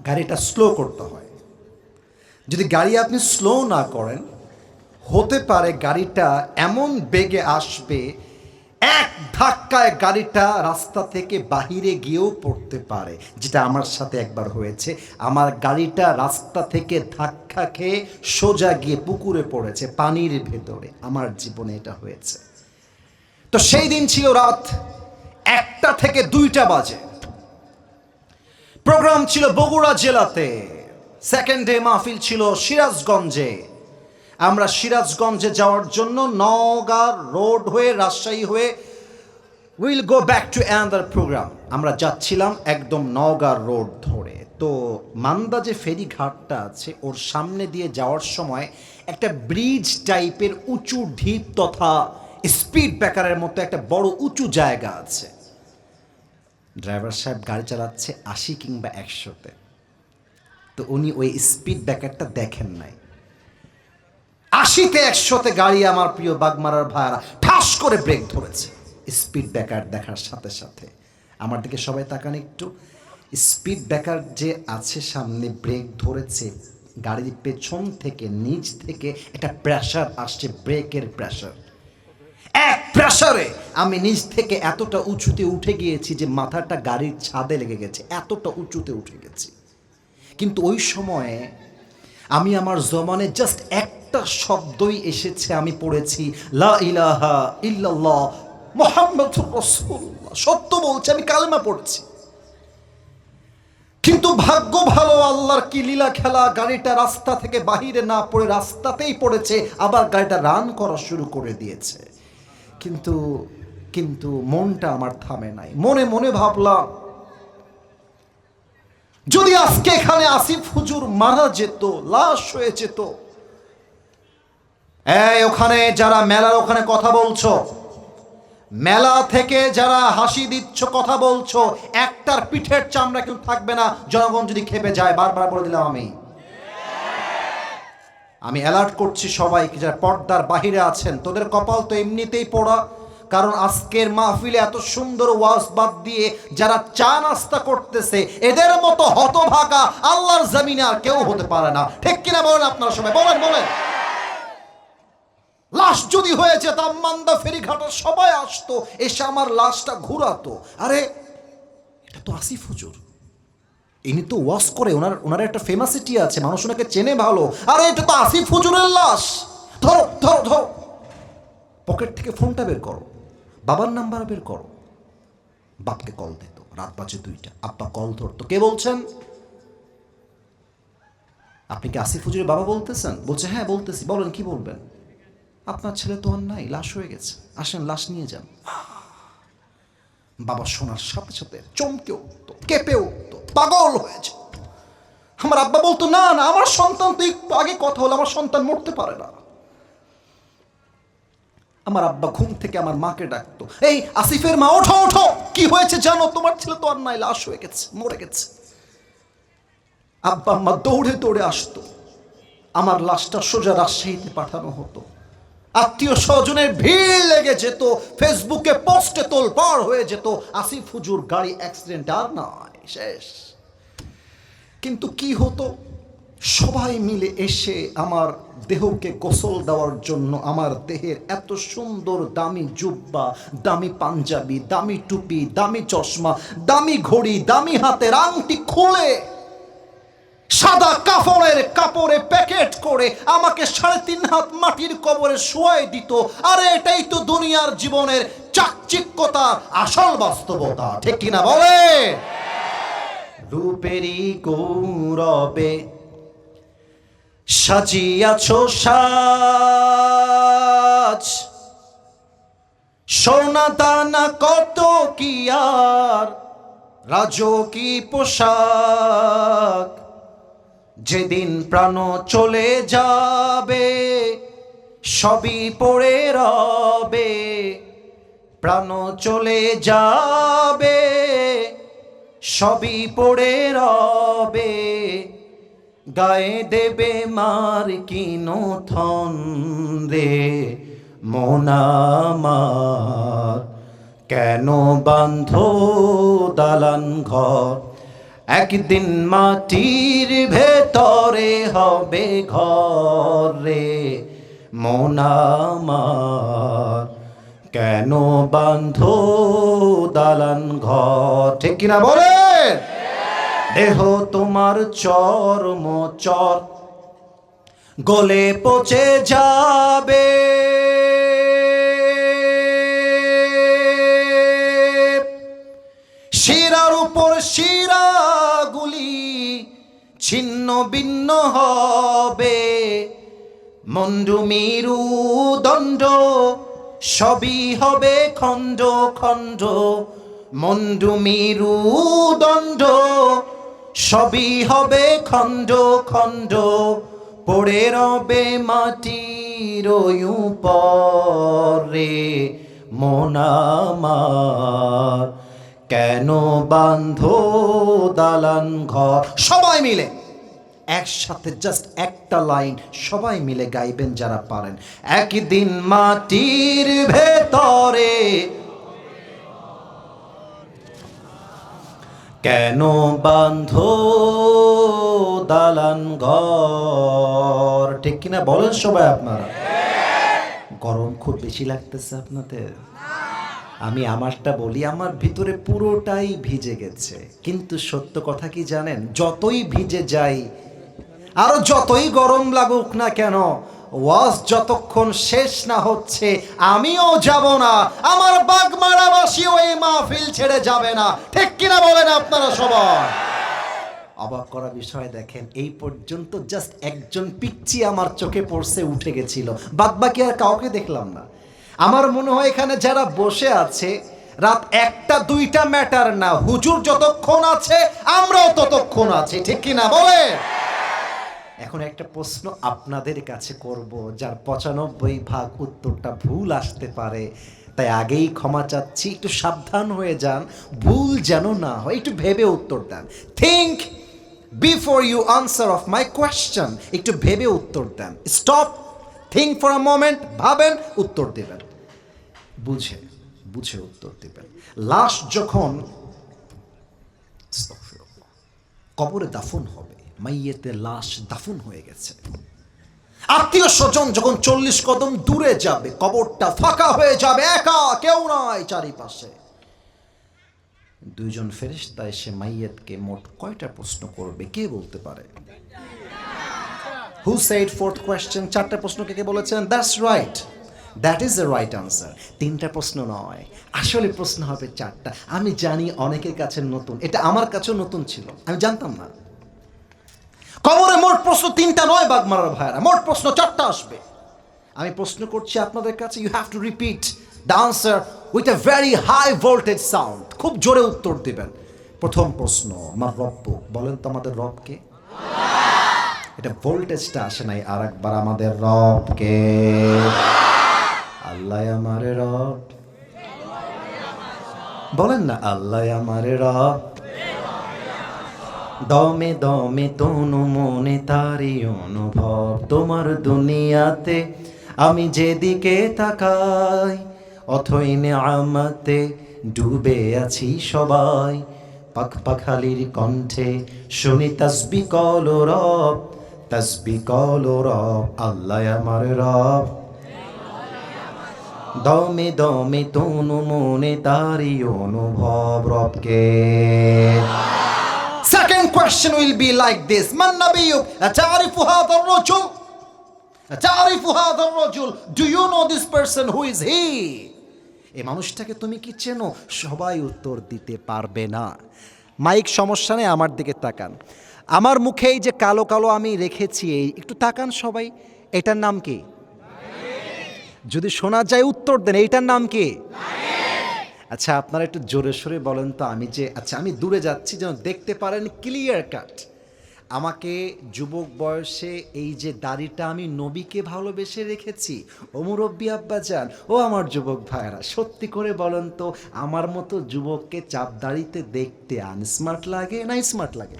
S2: গাড়িটা স্লো করতে হয়। যদি গাড়ি আপনি স্লো না করেন, হতে পারে গাড়িটা এমন বেগে আসবে, এক ধাক্কায় গাড়িটা রাস্তা থেকে বাহিরে গিয়েও পড়তে পারে, যেটা আমার সাথে একবার হয়েছে। আমার গাড়িটা রাস্তা থেকে ধাক্কা খেয়ে সোজা গিয়ে পুকুরে পড়েছে, পানির ভেতরে। আমার জীবনে এটা হয়েছে। তো সেই দিন ছিল রাত 1টা থেকে 2টা বাজে। প্রোগ্রাম ছিল বগুড়া জেলাতে, সেকেন্ড ডে মাহফিল ছিল সিরাজগঞ্জে। আমরা সিরাজগঞ্জে যাওয়ার জন্য নওগাঁ রোড হয়ে রাজশাহী হয়ে will go back to another programme. আমরা যাচ্ছিলাম একদম নওগাঁ রোড ধরে। তো মান্দা যে ফেরি ঘাটটা আছে, ওর সামনে দিয়ে যাওয়ার সময় একটা ব্রিজ টাইপের উঁচু ঢিপ তথা স্পিড ব্রেকারের মতো একটা বড় উঁচু জায়গা আছে। ড্রাইভার সাহেব গাড়ি চালাচ্ছে 80 কিংবা 100-তে। তো উনি ওই স্পিড ব্রেকারটা দেখেন নাই। 80-তে 100-তে গাড়ি, আমার প্রিয় বাগমারার ভাইয়ারা, ঠাস করে ব্রেক ধরেছে। স্পিড ব্রেকার দেখার সাথে সাথে আমার দিকে সবাই তাকান একটু। স্পিড ব্রেকার যে আছে সামনে, ব্রেক ধরেছে, গাড়ির পেছন থেকে নিচ থেকে একটা প্রেশার আসছে, ব্রেকের প্রেশার। এক প্রেশারে আমি নিচ থেকে এতটা উঁচুতে উঠে গিয়েছি যে মাথাটা গাড়ির ছাদে লেগে গেছে, এতটা উঁচুতে উঠে গেছি। কিন্তু ওই সময়ে আমি আমার জবানে জাস্ট একটা শব্দই এসেছে, আমি পড়েছি লা ইলাহা ইল্লাল্লাহ মুহাম্মাদুর রাসূলুল্লাহ। সত্য বলছি, আমি কালেমা পড়ছি। কিন্তু ভাগ্য ভালো, আল্লাহর কি লীলা খেলা, গাড়িটা রাস্তা থেকে বাহিরে না পড়ে রাস্তাতেই পড়েছে, আবার গাড়িটা রান করা শুরু করে দিয়েছে। কিন্তু মনটা আমার থামে নাই। মনে মনে ভাবলাম, যদি আজকে এখানে আসিফ হুজুর মারা যেত, লাশ হয়ে যেত। ওখানে যারা মেলার ওখানে কথা বলছো, মেলা থেকে যারা হাসি দিচ্ছ, কথা বলছো, একটার পিঠের চামড়া কিন্তু থাকবে না জনগণ যদি খেপে যায়। বারবার বলে দিলাম, আমি অ্যালার্ট করছি সবাইকে যারা পর্দার বাহিরে আছেন, তোদের কপাল তো এমনিতেই পোড়া। কারণ আজকের মাহফিলে এত সুন্দর ওয়াজ বাদ দিয়ে যারা চা নাস্তা করতেছে, এদের মতো হতভাগা আল্লাহর জমিনে আর কেউ হতে পারে না। ঠিক কিনা বলেন আপনারা সবাই? বলেন। লাশ যদি হয়ে যেতাম, মান্দা ফেরিঘাটের সবাই আসতো, এসে আমার লাশটা ঘুরাতো। আরে এটা তো আসিফ হুজুর, ইনি তো ওয়াজ করে, ওনার একটা ফেমাসিটি আছে, মানুষ ওনাকে চেনে ভালো। আরে এটা তো আসিফ হুজুরের লাশ। ধরো, পকেট থেকে ফোনটা বের করো, বাবার নাম্বার বের করো। বাপকে কল দিত, রাত বাজে 2টা, আব্বা কল ধরতো। কে বলছেন? আপনি কি আসিফ হুজুরের বাবা বলতেছেন? বলছে হ্যাঁ বলতেছি। বলেন, কি বলবেন? আপনার ছেলে তো আর নাই, লাশ হয়ে গেছে, আসেন লাশ নিয়ে যান। বাবা শোনার সাথে সাথে চমকে উঠতো, কেঁপে উঠতো, পাগল হয়েছে। আমার আব্বা বলতো, না আমার সন্তান তো একটু আগে কথা হলো, আমার সন্তান মরতে পারে না। আমার আব্বা ঘুম থেকে আমার মাকে ডাকতো, এই আসিফের মা, ওঠো, কি হয়েছে জানো? তোমার ছেলে তো আর নাই, লাশ হয়ে গেছে, মরে গেছে। আব্বা আম্মা দৌড়ে আসতো, আমার লাশটা সোজা রাজশাহীতে পাঠানো হতো। আত্মীয় স্বজনের ভিড় লেগে যেত, ফেসবুকে পোস্টে তোলপাড় হয়ে যেত, আসিফ হুজুর গাড়ি অ্যাক্সিডেন্ট, আর নয়, শেষ। কিন্তু কি হতো? সবাই মিলে এসে আমার দেহকে গোসল দেওয়ার জন্য আমার দেহের এত সুন্দর দামি জুব্বা, দামি পাঞ্জাবি, দামি টুপি, দামি চশমা, দামি ঘড়ি, দামি হাতের আংটি খুলে সাদা কাপড়ে প্যাকেট
S1: সাফোকেট করে আমাকে 3.5 হাত মাটির কবরে শোয়াই দিত। আরে এটাই তো দুনিয়ার জীবনের চাকচিক্যতা, আসল বাস্তবতা, ঠিক কিনা বলে? রূপেরই গৌরবে সাজিয়াছ সাজ, সোনা দানা কত কি আর রাজকী পোশাক, যেদিন প্রাণ চলে যাবে সবই পড়ে রবে, প্রাণ চলে যাবে সবই পড়ে রবে, গায়ে দেবে মার কিনো থন রে মন আমার, কেন বাঁধো দালান ঘর, একদিন মাটির ভেতরে হবে ঘর রে মন আমার, কেন বাঁধো দালান ঘর, ঠিক কিনা বলে? দেহ তোমার চর্ম চর গলে পচে যাবে, শিরার উপর শিরাগুলি ছিন্ন ভিন্ন হবে, মন্ডু মিরু দণ্ড সবই হবে খণ্ড খণ্ড, মন্ডু মিরু দণ্ড সবই হবে খণ্ড খণ্ড, পড়ে রবে মাটির উপরে মন আমার, কেন বাঁধো দালান ঘর। সবাই মিলে একসাথে জাস্ট একটা লাইন সবাই মিলে গাইবেন যারা পারেন। একদিন মাটির ভেতরে কেন বাঁধো দালান ঘর, ঠিক কিনা বলেন সবাই আপনারা? গরম খুব বেশি লাগতেছে আপনাদের? আমি আমারটা বলি, আমার ভিতরে পুরোটাই ভিজে গেছে, কিন্তু সত্য কথা কি জানেন, যতই ভিজে যাই আরো যতই গরম লাগুক না কেন, ওয়াজ যতক্ষণ শেষ না হচ্ছে আমিও যাব না, আমার বাগমারাবাসীও এই মাহফিল ছেড়ে যাবে না, ঠিক কিনা বলেন আপনারা সবাই? অবাক করা বিষয় দেখেন, এই পর্যন্ত জাস্ট একজন পিচ্চি আমার চোখে পড়ছে, উঠে গেছিল, বাদবাকি আর কাউকে দেখলাম না। আমার মনে হয় এখানে যারা বসে আছে, রাত 1টা 2টা ম্যাটার না, হুজুর যতক্ষণ আছে আমরাও ততক্ষণ আছি, ঠিক কিনা বলে? এখন একটা প্রশ্ন আপনাদের কাছে করব, যার 95% উত্তরটা ভুল আসতে পারে, তাই আগেই ক্ষমা চাচ্ছি, একটু সাবধান হয়ে যান, ভুল যেন না হয়, একটু ভেবে উত্তর দেন। Think before you answer of my question, একটু ভেবে উত্তর দেন। Stop, think for a moment, ভাবেন, উত্তর দেবেন, বুঝে বুঝে উত্তর দেবেন। লাশ যখন কবরে দাফন হবে, মাইয়েতের লাশ দাফন হয়ে গেছে, আত্মীয় স্বজন যখন 40 কদম দূরে যাবে, কবরটা ফাঁকা হয়ে যাবে, একা, কেউ নাই চারিপাশে, 2 জন ফেরেশতা এসে মাইয়েতকে মোট কয়টা প্রশ্ন করবে কে বলতে পারে? Who said fourth question? 4টা প্রশ্ন কে বলেছেন? That's right, that is the right answer. 3টা প্রশ্ন নয়, আসলে প্রশ্ন হবে 4টা। আমি জানি অনেকের কাছে নতুন, এটা আমার কাছেও নতুন ছিল, আমি জানতাম না। কবরে মোট প্রশ্ন 3টা নয় বাগমারার ভাইরা, মোট প্রশ্ন 4টা আসবে। আমি প্রশ্ন করছি আপনাদের কাছে, you have to repeat the answer with a very high voltage sound, খুব জোরে উত্তর দিবেন। প্রথম প্রশ্ন, আমার রব্ব, বলেন তো আমাদের রব কে? এটা ভোল্টেজটা আসে নাই, আর একবার আমাদের রব কে? আল্লাহ আমার রব, বলেন না আল্লাহ আমার রব, দমে দমে তনু মনে তারি অনুভব, তোমার দুনিয়াতে আমি যেদিকে তাকাই, অথই নেয়ামতে ডুবে আছি সবাই, পাখ পাখালির কণ্ঠে শুনি তাসবি কল রব, তাসবি কল রব, আল্লাহ আমার রব, দমে দমে তনু মনে তারি অনুভব, রবকে। Second question will be like this. Man nabiyyuk? Ta'rifu hadha ar-rajul? তারিফু হাদার রাজুল, do you know this person, who is he? এই মানুষটাকে তুমি কি চেনো? সবাই উত্তর দিতে পারবে না। মাইক সমস্যা নেই, আমার দিকে তাকান। আমার মুখে এই যে কালো কালো আমি রেখেছি, এই একটু তাকান সবাই, এটার নাম কি? যদি শোনা যায় উত্তর দেন, এইটার নাম কি? আচ্ছা আপনারা একটু জোরে সোরে বলেন তো। আমি দূরে যাচ্ছি যেন দেখতে পারেন ক্লিয়ার কাট। আমাকে যুবক বয়সে এই যে দাড়িটা আমি নবীকে ভালোবেসে রেখেছি। ও মুরব্বী আব্বাজান, ও আমার যুবক ভাইরা, সত্যি করে বলেন তো, আমার মতো যুবককে চাপ দাড়িতে দেখতে আনস্মার্ট লাগে না স্মার্ট লাগে?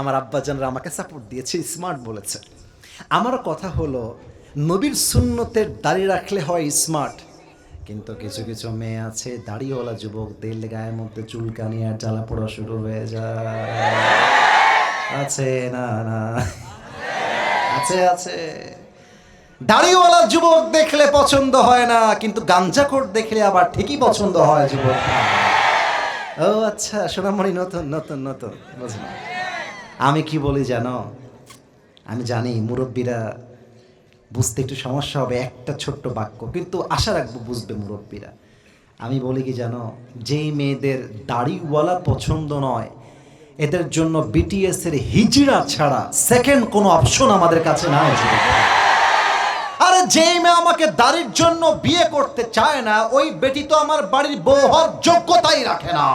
S1: আমার আব্বাজানরা আমাকে সাপোর্ট দিয়েছে, স্মার্ট বলেছে। আমার কথা হলো, নবীর সুন্নতের দাড়ি রাখলে হয় স্মার্ট, কিন্তু কিছু কিছু মেয়ে আছে দাড়িওয়ালা যুবকদের গায়ের মধ্যে চুলকানি আর জ্বালা পোড়া শুরু হয়ে যায়। আছে না? না আছে, আছে। দাড়িওয়ালা যুবক দেখলে পছন্দ হয় না, কিন্তু গাঞ্জাখোর দেখলে আবার ঠিকই পছন্দ হয় যুবক। ও আচ্ছা, সোনামণি নতুন নতুন নতুন বুঝলাম। আমি কি বলি জানো? আমি জানি মুরব্বীরা বুঝতে একটু সমস্যা হবে, একটা ছোট্ট বাক্য, কিন্তু আশা রাখবো বুঝবে মুরব্বীরা। আমি বলি কি জানো? যেই মেয়েদের দাড়িওয়ালা পছন্দ নয়, এদের জন্য বিটিএস এর হিজড়া ছাড়া সেকেন্ড কোনো অপশন আমাদের কাছে নাই। আরে যেই মেয়ে আমাকে দাড়ির জন্য বিয়ে করতে চায় না, ওই বেটি তো আমার বাড়ির বউ হওয়ার যোগ্যতাই রাখে না।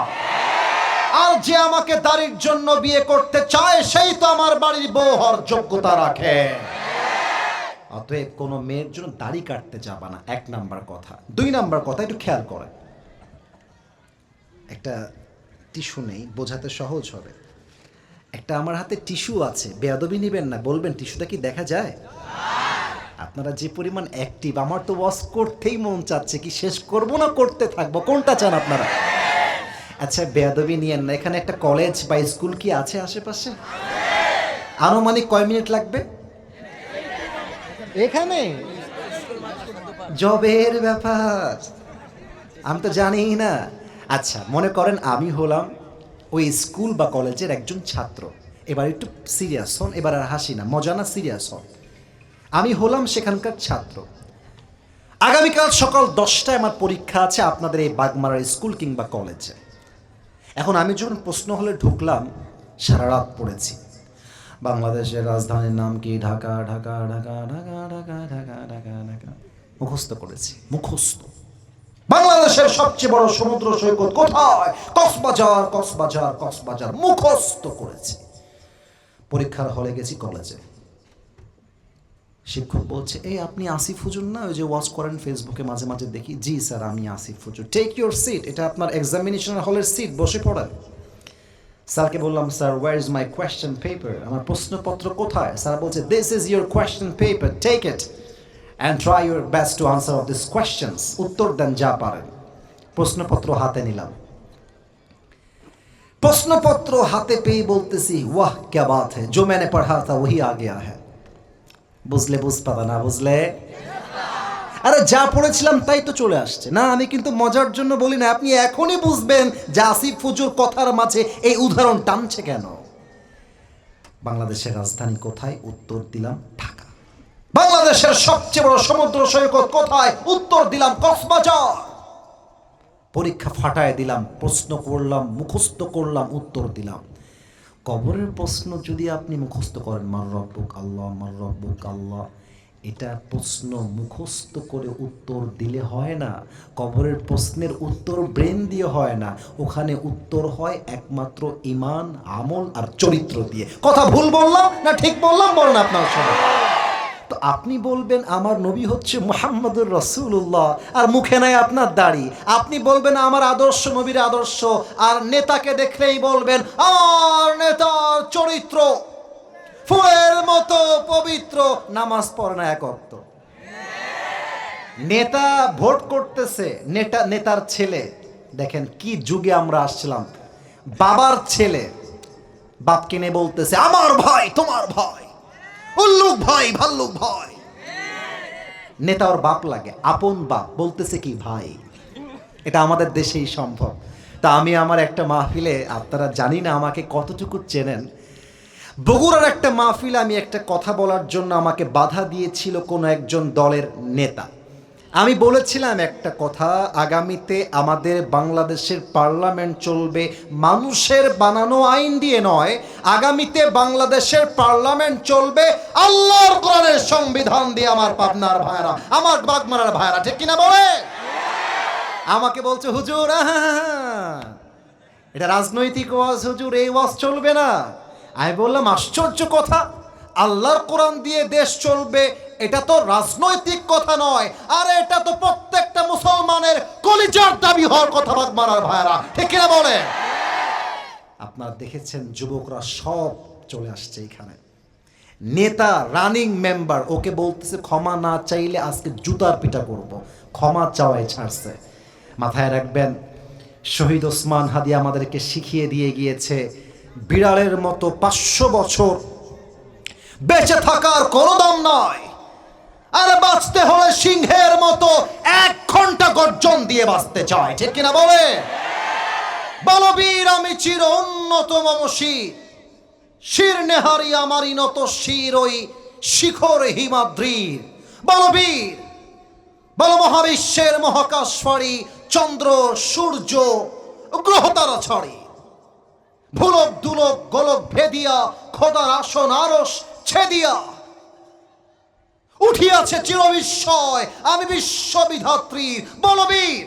S1: আর যে আমাকে দাড়ির জন্য বিয়ে করতে চায়, সেই তো আমার বাড়ির বউ হওয়ার যোগ্যতা রাখে। অতএব কোনো মেয়ের জন্য দাড়ি কাটতে যাবা না, এক নাম্বার কথা। দুই নাম্বার কথা, একটু খেয়াল করে, একটা টিস্যু নেই, বোঝাতে সহজ হবে। একটা আমার হাতে টিস্যু আছে, বেয়াদবি নেবেন না, বলবেন টিস্যুটা কি দেখা যায়? আপনারা যে পরিমাণ অ্যাক্টিভ, আমার তো ওয়াশ করতেই মন চাচ্ছে, কি শেষ করবো না করতে থাকবো, কোনটা চান আপনারা? আচ্ছা বেয়াদবি নিয়েন না, এখানে একটা কলেজ বা স্কুল কি আছে আশেপাশে? আনুমানিক কয় মিনিট লাগবে? এখানে জবের ব্যাপার আমি তো জানি না। আচ্ছা মনে করেন আমি হলাম ওই স্কুল বা কলেজের একজন ছাত্র। এবার একটু সিরিয়াস হন, এবার আর হাসি না, মজা না, সিরিয়াস হন। আমি হলাম সেখানকার ছাত্র। আগামীকাল সকাল 10টায় আমার পরীক্ষা আছে আপনাদের এই বাগমারার স্কুল কিংবা কলেজে। এখন আমি যখন প্রশ্ন হলে ঢুকলাম, সারা রাত পড়েছি বাংলাদেশের রাজধানীর নাম কি, ঢাকা ঢাকা ঢাকা ঢাকা ঢাকা ঢাকা ঢাকা ঢাকা, মুখস্থ করেছি, মুখস্থ। বাংলাদেশের সবচেয়ে বড় সমুদ্র সৈকত কোথায়? কক্সবাজার কক্সবাজার কক্সবাজার, মুখস্থ করেছি। পরীক্ষার হলে গেছি কলেজে, শিক্ষক বলছে, এই আপনি আসিফ হুজুর না, ওই যে ওয়াচ করেন ফেসবুকে মাঝে মাঝে দেখি? জি স্যার আমি আসিফ হুজুর। টেক ইউর সিট, এটা আপনার এক্সামিনেশন হলের সিট, বসে পড়েন। স্যারকে বললাম, sir where is my question paper, আমার প্রশ্নপত্র কোথায়? স্যার বলছে, this is your question paper, take it and try your best to answer of this questions, উত্তর দেন যা পারেন। প্রশ্নপত্র হাতে নিলাম, প্রশ্নপত্র হাতে পেয়ে বলতেছি, ওয়াহ ক্যা বাত হ্যায়, জো मैंने पढ़ा था वही आ गया है। বুঝলে বুঝ পাবা, না বুঝলে আরে যা পড়েছিলাম তাই তো চলে আসছে। না আমি কিন্তু মজার জন্য বলি না, আপনি এখনই বুঝবেন যে আসিফ হুজুর কথার মাঝে এই উদাহরণ টানছে কেন। বাংলাদেশের রাজধানী কোথায়? উত্তর দিলাম ঢাকা। বাংলাদেশের সবচেয়ে বড় সমুদ্র সৈকত কোথায়? উত্তর দিলাম কক্সবাজার। পরীক্ষা ফাটায় দিলাম, প্রশ্ন করলাম, মুখস্থ করলাম, উত্তর দিলাম। কবরের প্রশ্ন যদি আপনি মুখস্থ করেন, মার রব্বুক আল্লাহ, মার রব্বুক আল্লাহ, এটা প্রশ্ন মুখস্থ করে উত্তর দিলে হয় না। কবরের প্রশ্নের উত্তর ব্রেন দিয়ে হয় না, ওখানে উত্তর হয় একমাত্র ঈমান, আমল আর চরিত্র দিয়ে। কথা ভুল বললাম না ঠিক বললাম? বলেন আপনার সবাই। তো আপনি বলবেন আমার নবী হচ্ছে মুহাম্মদুর রাসূলুল্লাহ, আর মুখে নাই আপনার দাড়ি। আপনি বলবেন আমার আদর্শ নবীর আদর্শ, আর নেতাকে দেখলেই বলবেন আমার নেতার চরিত্র ফুলের মতো পবিত্র, নামাজ পড়ে না এক ওয়াক্ত। নেতা ভোট করতেছে, নেতার ছেলে, দেখেন কি যুগে আমরা আসছিলাম। বাবার ছেলে বাপকে নিয়ে বলতেছে আমার ভাই তোমার ভাই, উল্লুক ভাই ভাল্লুক ভাই। নেতা ওর বাপ লাগে, আপন বাপ, বলতেছে কি ভাই। এটা আমাদের দেশেই সম্ভব। তা আমি আমার একটা মাহফিলে, আপনারা জানি না আমাকে কতটুকু চেনেন,
S2: বগুড়ার একটা মাহফিলে আমি একটা কথা বলার জন্য আমাকে বাধা দিয়েছিল কোনো একজন দলের নেতা। আমি বলেছিলাম একটা কথা, আগামীতে আমাদের বাংলাদেশের পার্লামেন্ট চলবে মানুষের বানানো আইন দিয়ে নয়, আগামীতে বাংলাদেশের পার্লামেন্ট চলবে আল্লাহর কোরআনের সংবিধান দিয়ে। আমার পাবনার ভাইরা, আমার বাগমারার ভাইরা, ঠিক কিনা বলে? আমাকে বলছে হুজুর এটা রাজনৈতিক ওয়াজ, হুজুর এই ওয়াজ চলবে না। আমি বললাম আশ্চর্য কথা, আল্লাহর কোরআন দিয়ে দেশ চলবে, এটা তো রাজনৈতিক কথা নয়, আর এটা তো প্রত্যেকটা মুসলমানের কলিজার দাবি হওয়ার কথা। বাগমারার ভাইরা, ঠিক কিনা বলে? আপনারা দেখেছেন যুবকরা সব চলে আসছে এখানে। নেতা রানিং মেম্বার ওকে বলতেছে ক্ষমা না চাইলে আজকে জুতার পিটা করব, ক্ষমা চাওয়াই ছাড়ছে। মাথায় রাখবেন, শহীদ ওসমান হাদি আমাদেরকে শিখিয়ে দিয়ে গিয়েছে বিড়ালের মতো 500 বছর বেঁচে থাকার কোনো দাম নয়, আর বাঁচতে হলে সিংহের মতো 1 ঘন্টা গর্জন দিয়ে বাঁচতে চায়, ঠিক কিনা বলে? বলবীর আমি চির উন্নতম শির, শির নেহারি আমারই নত শির ওই শিখর হিমাদ্রির। বলবীর, বল মহাবিশ্বের মহাকাশ ফাড়ি, চন্দ্র সূর্য গ্রহতারা ছড়ি, ভুলক দুলক গোলক ভেদিয়া, খোদার আসন আরশ ছেদিয়া উঠিয়াছে চির বিস্ময়, আমি বিশ্ববিধাত্রীর বলবীর,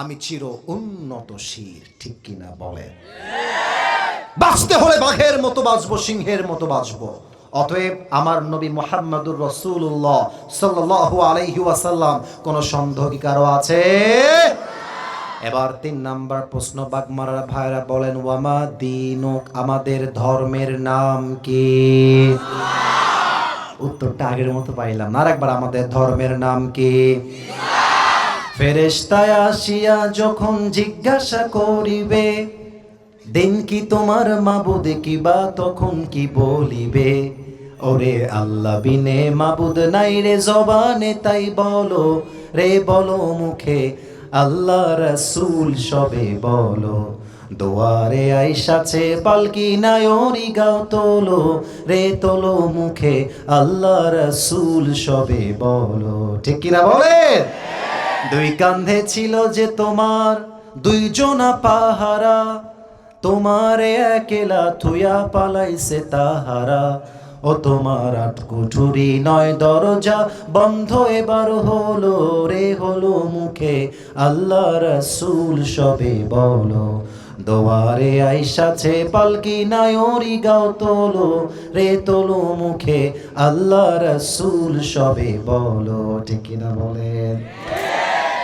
S2: আমি চির উন্নত শির, ঠিক কিনা বলে? বাঁচতে হলে বাঘের মতো বাঁচবো, সিংহের মতো বাঁচবো। অতএব আমার নবী মুহাম্মদুর রাসূলুল্লাহ সাল্লাল্লাহু আলাইহি ওয়াসাল্লাম, কোন সন্দেহ কি কারো আছে? এবার 3 নাম্বার প্রশ্ন, বাগমারার ভাইরা বলেন ওয়ামা দীনুক, আমাদের ধর্মের নাম কি? উত্তরটা আগের মতো পাইলাম না, আরেকবার, আমাদের ধর্মের নাম কি? ফেরেশতায় আসিয়া যখন জিজ্ঞাসা করিবে দিন কি তোমার মাবুদ কিবা, তখন কি বলিবে? ওরে আল্লাহ বিনে মাবুদ নাই রে জবানে, তাই বলো রে বলো মুখে, আল্লাহ রাসূল সবে বলো। দুয়ারে আইসাছে পালকি নায়রি, গাও তোলো রে তোলো মুখে, আল্লাহ রাসূল সবে বলো, ঠিক কিনা বলে? 2 কান্ধে ছিল যে তোমার 2 জনা পাহারা, তোমারে একলা থুয়া পালাইছে তাহারা। ও তোমার 8 কুঠুরি 9 দরজা বন্ধ এবার হলো রে হলো মুখে, আল্লাহ রাসূল সবে বলো। দোয়ারে আইসাছে পালকি নায়রি, গাও তোলো রে তোলো মুখে, আল্লাহ রাসূল সবে বলো, ঠিক কিনা বলেন?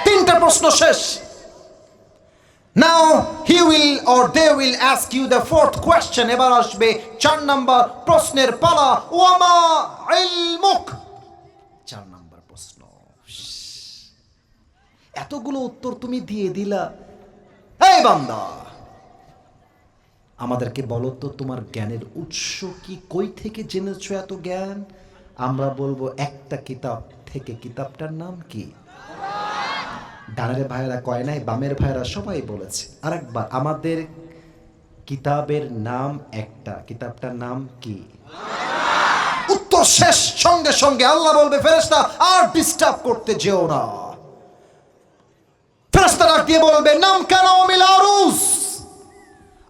S2: 3টা প্রশ্ন শেষ। Now he will or they will ask you the 4th question. এবার আসবে 4 নাম্বার প্রশ্নের পালা। ওয়ামা ইলমুক, 4 নাম্বার প্রশ্ন। এতগুলো উত্তর তুমি দিয়ে দিলা, এই বান্দা আমাদেরকে বলো তো তোমার জ্ঞানের উৎস কি, কই থেকে জেনেছো এত জ্ঞান? আমরা বলবো একটা কিতাব থেকে, কিতাবটার নাম কি? ডানের ভাইরা কয় নাই, বামের ভাইরা সবাই বলেছে। আরেকবার, আমাদের কিতাবের নাম একটা, কিতাবটার নাম কি? উত্তর শেষ সঙ্গে সঙ্গে আল্লাহ বলবে ফেরেশতা আর ডিস্টার্ব করতে যেও না। ফেরেশতা ডাক দিয়ে বলবে নাম কেন মিলারুস,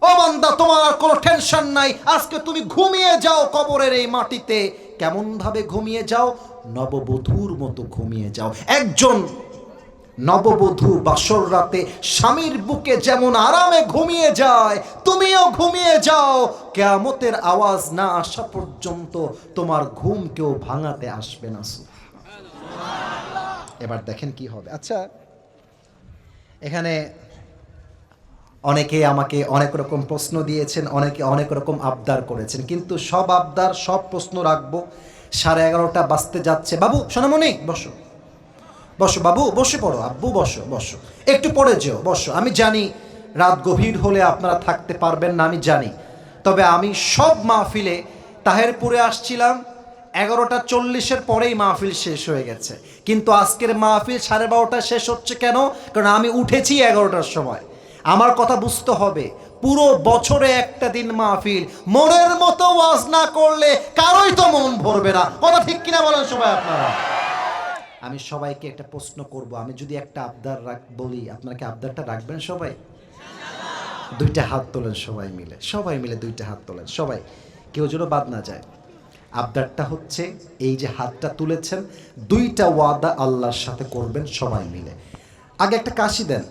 S2: ও বান্দা তোমার আর কোনো টেনশন নাই, আজকে তুমি ঘুমিয়ে যাও কবরের এই মাটিতে। কেমন ভাবে ঘুমিয়ে যাও? নববধূর মতো ঘুমিয়ে যাও। একজন নববধূ বাসর রাতে স্বামীর বুকে যেমন আরামে ঘুমিয়ে যায়, তুমিও ঘুমিয়ে যাও। কিয়ামতের আওয়াজ না আসা পর্যন্ত তোমার ঘুম কেউ ভাঙাতে আসবে না। এবার দেখেন কি হবে। আচ্ছা, এখানে অনেকে আমাকে অনেক রকম প্রশ্ন দিয়েছেন, অনেকে অনেক রকম আবদার করেছেন, কিন্তু সব আবদার সব প্রশ্ন রাখবো 11:30 বাজতে যাচ্ছে। বাবু সোনামণি বসো, বসো বাবু, বসে পড়ো, আব্বু বসো, বসো, একটু পরে যেও, বসো। আমি জানি রাত গভীর হলে আপনারা থাকতে পারবেন না, আমি জানি। তবে আমি সব মাহফিলে তাহেরপুরে আসছিলাম 11:40 পরেই মাহফিল শেষ হয়ে গেছে, কিন্তু আজকের মাহফিল 12:30 শেষ হচ্ছে কেন? কারণ আমি উঠেছি 11টার সময়। আমার কথা বুঝতে হবে,
S1: পুরো বছরে একটা দিন মাহফিল, মনের মতো ওয়াজ না করলে কারোই তো মন ভরবে না। কথা ঠিক কিনা বলেন সবাই আপনারা? আমি সবাইকে একটা প্রশ্ন করব, আমি যদি একটা আবদার বলি, আপনারা কি আবদারটা রাখবেন সবাই? দুইটা হাত তোলেন সবাই মিলে দুইটা হাত তোলেন সবাই, কেউ যেন বাদ না যায়। আবদারটা হচ্ছে এই যে হাতটা তুলেছেন, দুইটা ওয়াদা আল্লাহর সাথে করবেন সবাই মিলে। আগে একটা কাশি দেন।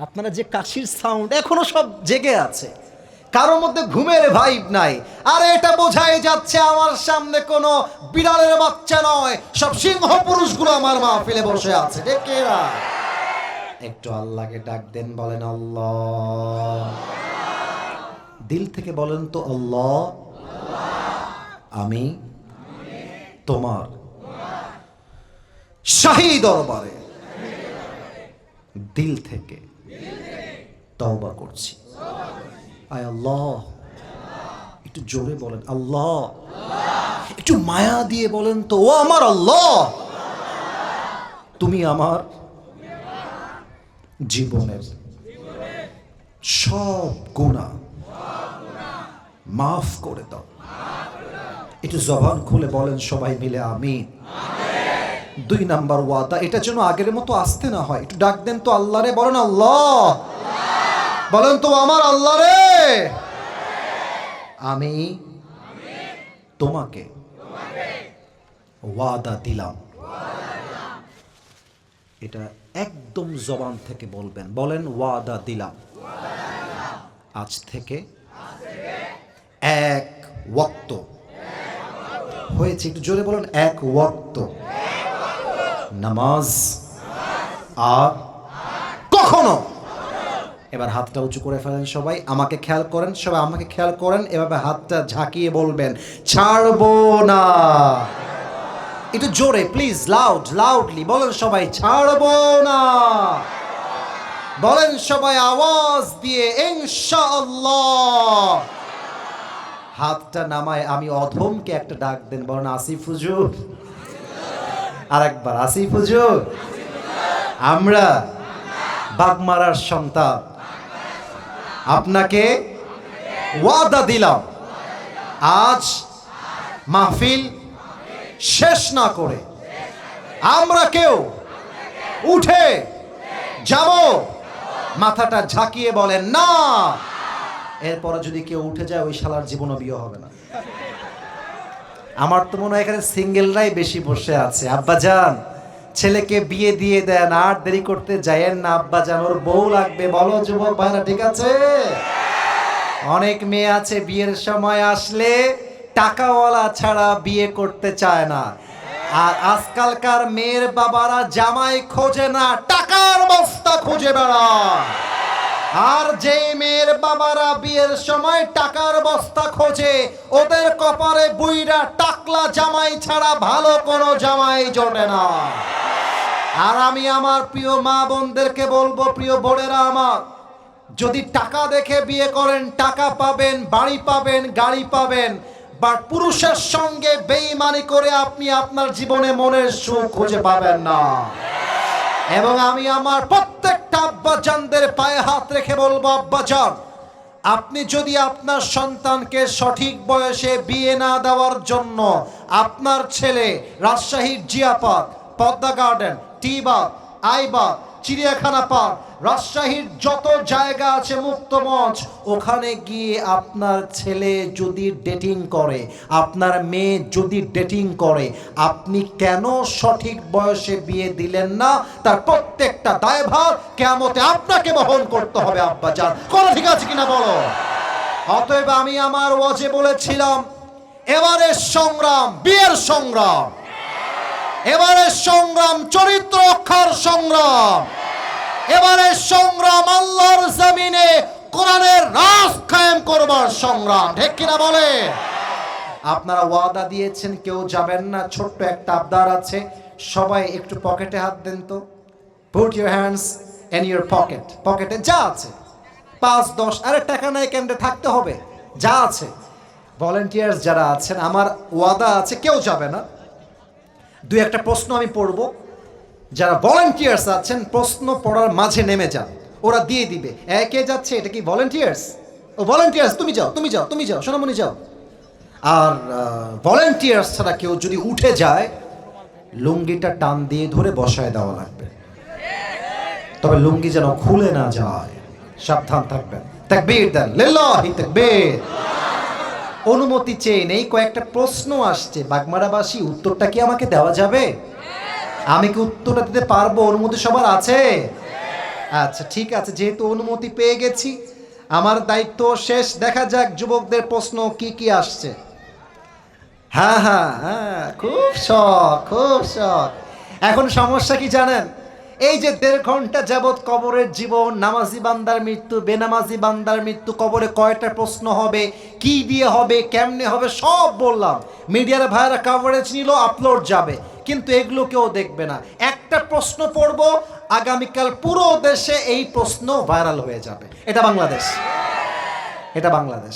S1: আপনারা যে কাশির সাউন্ড, এখনো সব জেগে আছে, কারোর মধ্যে ঘুমের ভাইব নাই। আর এটা বোঝাই যাচ্ছে আমার সামনে কোনো বিড়ালের বাচ্চা নয়, সব সিংহ পুরুষগুলো আমার মাহফিলে বসে আছে। ডেকেরা একটু আল্লাহকে ডাক দেন, বলেন আল্লাহ। দিল থেকে বলেন তো, আল্লাহ আমি তোমার শাহী দরবারে দিল থেকে তওবা করছি। আয় আল্লাহ, একটু জোরে বলেন আল্লাহ, একটু মায়া দিয়ে বলেন তো, ও আমার আল্লাহ, তুমি আমার জীবনের সব গুনাহ মাফ করে দাও। একটু জবান খুলে বলেন সবাই মিলে আমিন। 2 নাম্বার ওয়াদা, এটা যেন আগের মতো আসতে না হয়। একটু ডাক দেন তো আল্লাহ রে, বলেন আল্লাহ, বলেন তো আমার আল্লাহ রে, আমি তোমাকে ওয়াদা দিলাম। এটা একদম জবান থেকে বলবেন, বলেন ওয়াদা দিলাম আজ থেকে এক ওয়াক্ত হয়েছে, একটু জোরে বলেন, এক ওয়াক্ত নামাজ আর কখনো। এবার হাতটা উঁচু করে ফেলেন সবাই, আমাকে খেয়াল করেন, সবাই আমাকে খেয়াল করেন, এভাবে হাতটা ঝাঁকিয়ে বলবেন ছাড়বো না। একটু জোরে প্লিজ, লাউডলি বলেন সবাই, ছাড়বো না। বলেন সবাই আওয়াজ দিয়ে ইনশাআল্লাহ। হাতটা নামায় আমি অধমকে একটা ডাক দেন, বলেন আসিফ হুজুর। আর একবার আসিফ হুজুর, আমরা বাগমারার সন্তান, আপনাকে ওয়াদা দিলাম আজ মাহফিল শেষ না করে আমরা কেউ উঠে যাব। মাথাটা ঝাঁকিয়ে বলেন না। এরপরে যদি কেউ উঠে যায়, ওই শালার জীবনও বিয়ে হবে না। আমার তো মনে হয় এখানে সিঙ্গেলরাই বেশি বসে আছে। আব্বাজান, ছেলেকে বিয়ে দিয়ে দেন, আর দেরি করতে যায়েন না আব্বাজান, ওর বউ লাগবে। বলো যুবক ভাইরা, ঠিক আছে? অনেক মেয়ে আছে বিয়ের সময় আসলে টাকাওয়ালা ছাড়া বিয়ে করতে চায় না। আর আজকালকার মেয়ের বাবারা জামাই খোঁজে না, টাকার বস্তা খুঁজে বেড়ায়। আর যে মেয়ের বাবারা বিয়ের সময় টাকার বস্তা খোঁজে, ওদের কপালে বুইরা টাকলা জামাই ছাড়া ভালো কোনো জামাই জোটে না। আর আমি আমার প্রিয় মা বোনদেরকে বলবো, প্রিয় বোনেরা আমার, যদি টাকা দেখে বিয়ে করেন, টাকা পাবেন, বাড়ি পাবেন, গাড়ি পাবেন, বাট পুরুষের সঙ্গে বেঈমানি করে আপনি আপনার জীবনে মনের সুখ খুঁজে পাবেন না। এবং আমি আমার প্রত্যেকটা আব্বাজানদের পায়ে হাত রেখে বলবো, আব্বাজান, আপনি যদি আপনার সন্তানকে সঠিক বয়সে বিয়ে না দেওয়ার জন্য আপনার ছেলে রাজশাহীর জিয়াপাত, পদ্মা গার্ডেন, টিবাদ, আইবাদ, চিড়িয়াখানা পার্ক, রাজশাহীর যত জায়গা আছে মুক্ত মঞ্চ, ওখানে গিয়ে আপনার ছেলে যদি ডেটিং করে, আপনার মেয়ে যদি ডেটিং করে, আপনি কেন সঠিক বয়সে বিয়ে দিলেন না? তার প্রত্যেকটা দায়ভার কিয়ামতে আপনাকে বহন করতে হবে আব্বাজান। কথা ঠিক আছে কিনা বলো? অতএব আমি আমার ওয়াজে বলেছিলাম, এবারের সংগ্রাম বিয়ের সংগ্রাম, এবারের সংগ্রাম চরিত্র রক্ষার সংগ্রাম, এবারের সংগ্রাম আল্লাহর জমিনে কোরআনের রাজ কায়েম করবার সংগ্রাম। ঠিক কিনা বলে? আপনারা ওয়াদা দিয়েছেন কেউ যাবেন না। ছোট্ট একটা আবদার আছে, সবাই একটু পকেটে হাত দেন তো। Put your hands in your pocket. পকেটে যা আছে 5-10, আরে টাকা নাই কেমনে, থাকতে হবে, যা আছে। ভলেন্টিয়ার্স যারা আছেন, আমার ওয়াদা আছে কেউ যাবে না। 2-1টা প্রশ্ন আমি পড়ব, যারা ভলেন্টিয়ার্স আছেন প্রশ্ন পড়ার মাঝে নেমে যান, ওরা দিয়ে দিবে। কে যাচ্ছে? এটা কি ভলেন্টিয়ার্স? ও ভলেন্টিয়ার্স, তুমি যাও, তুমি যাও, তুমি যাও, সোনামণি যাও। আর ভলেন্টিয়ার্স ছাড়া কেউ যদি উঠে যায়, লুঙ্গিটা টান দিয়ে ধরে বসায় দেওয়া লাগবে। তবে লুঙ্গি যেন খুলে না যায়, সাবধান থাকবেন। তাকবীর দেন, লিল্লাহি তাকবীর। অনুমতি চেয়ে নেই, কয়েকটা প্রশ্ন আসছে বাগমারাবাসী, উত্তরটা কি আমাকে দেওয়া যাবে? আমি কি উত্তরটা দিতে পারবো? অনুমতি সবার আছে? আচ্ছা ঠিক আছে, যেহেতু অনুমতি পেয়ে গেছি, আমার দায়িত্ব শেষ। দেখা যাক যুবকদের প্রশ্ন কি কি আসছে। হ্যাঁ হ্যাঁ হ্যাঁ, খুব শখ, খুব শখ। এখন সমস্যা কি জানেন? এই যে 1.5 ঘন্টা যাবৎ কবরের জীবন, নামাজি বান্দার মৃত্যু, বেনামাজি বান্দার মৃত্যু, কবরে কয়টা প্রশ্ন হবে, কি দিয়ে হবে, কেমনে হবে, সব বললাম। মিডিয়ার ভাইরা কভারেজ নিল, আপলোড যাবে, কিন্তু এগুলো কেউ দেখবে না। একটা প্রশ্ন পড়ব, আগামীকাল পুরো দেশে এই প্রশ্ন ভাইরাল হয়ে যাবে। এটা বাংলাদেশ, এটা বাংলাদেশ।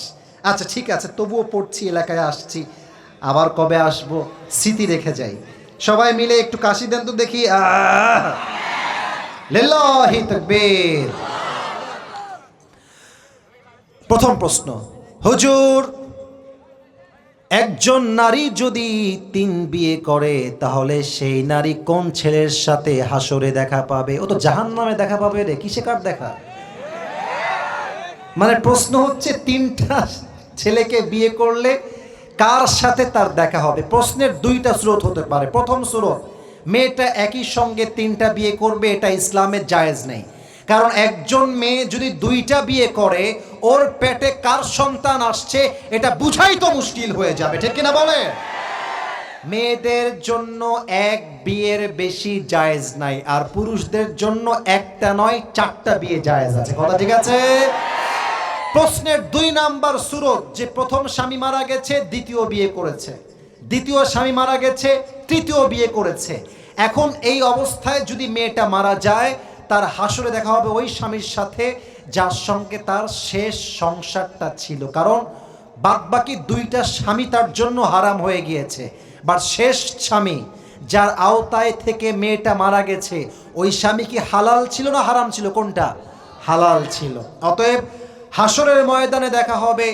S1: আচ্ছা ঠিক আছে, তবুও পড়ছি, এলাকায় আসছি, আবার কবে আসবো স্মৃতি রেখে যাই। সবাই মিলে একটু কাশি দেন তো দেখি। লিল্লাহি তাকবীর। প্রথম প্রশ্ন, হুজুর, একজন নারী যদি 3 বিয়ে করে, তাহলে সেই নারী কোন ছেলের সাথে হাসরে দেখা পাবে? ও তো জাহান্নামে দেখা পাবে রে, কিসে কার দেখা? মানে প্রশ্ন হচ্ছে 3টা ছেলেকে বিয়ে করলে কার সাথে তার দেখা হবে? প্রশ্নের 2টা স্রোত হতে পারে। প্রথম স্রোত, মেয়েটা একই সঙ্গে 3টা বিয়ে করবে, এটা ইসলামের জায়েজ নেই। কারণ একজন মেয়ে যদি 2টা বিয়ে করে, ওর পেটে কার সন্তান আসছে এটা বুঝাই তো মুশকিল হয়ে যাবে, ঠিক কিনা বলে? মেয়েদের জন্য 1 বিয়ের বেশি জায়েজ নাই, আর পুরুষদের জন্য 1টা নয় 4টা বিয়ে জায়েজ আছে। কথা ঠিক আছে? প্রশ্নের 2 নাম্বার সুরত, যে প্রথম স্বামী মারা গেছে, দ্বিতীয় বিয়ে করেছে, দ্বিতীয় স্বামী মারা গেছে, তৃতীয় বিয়ে করেছে। এখন এই অবস্থায় যদি মেয়েটা মারা যায়, তার হাসরে দেখা হবে ওই স্বামীর সাথে যার সঙ্গে তার শেষ সংসারটা ছিল। কারণ বাদবাকি 2টা স্বামী তার জন্য হারাম হয়ে গিয়েছে, বাট শেষ স্বামী যার আওতায় থেকে মেয়েটা মারা গেছে, ওই স্বামী কি হালাল ছিল না হারাম ছিল? কোনটা? হালাল ছিল। অতএব হাসরের ময়দানে দেখা হবে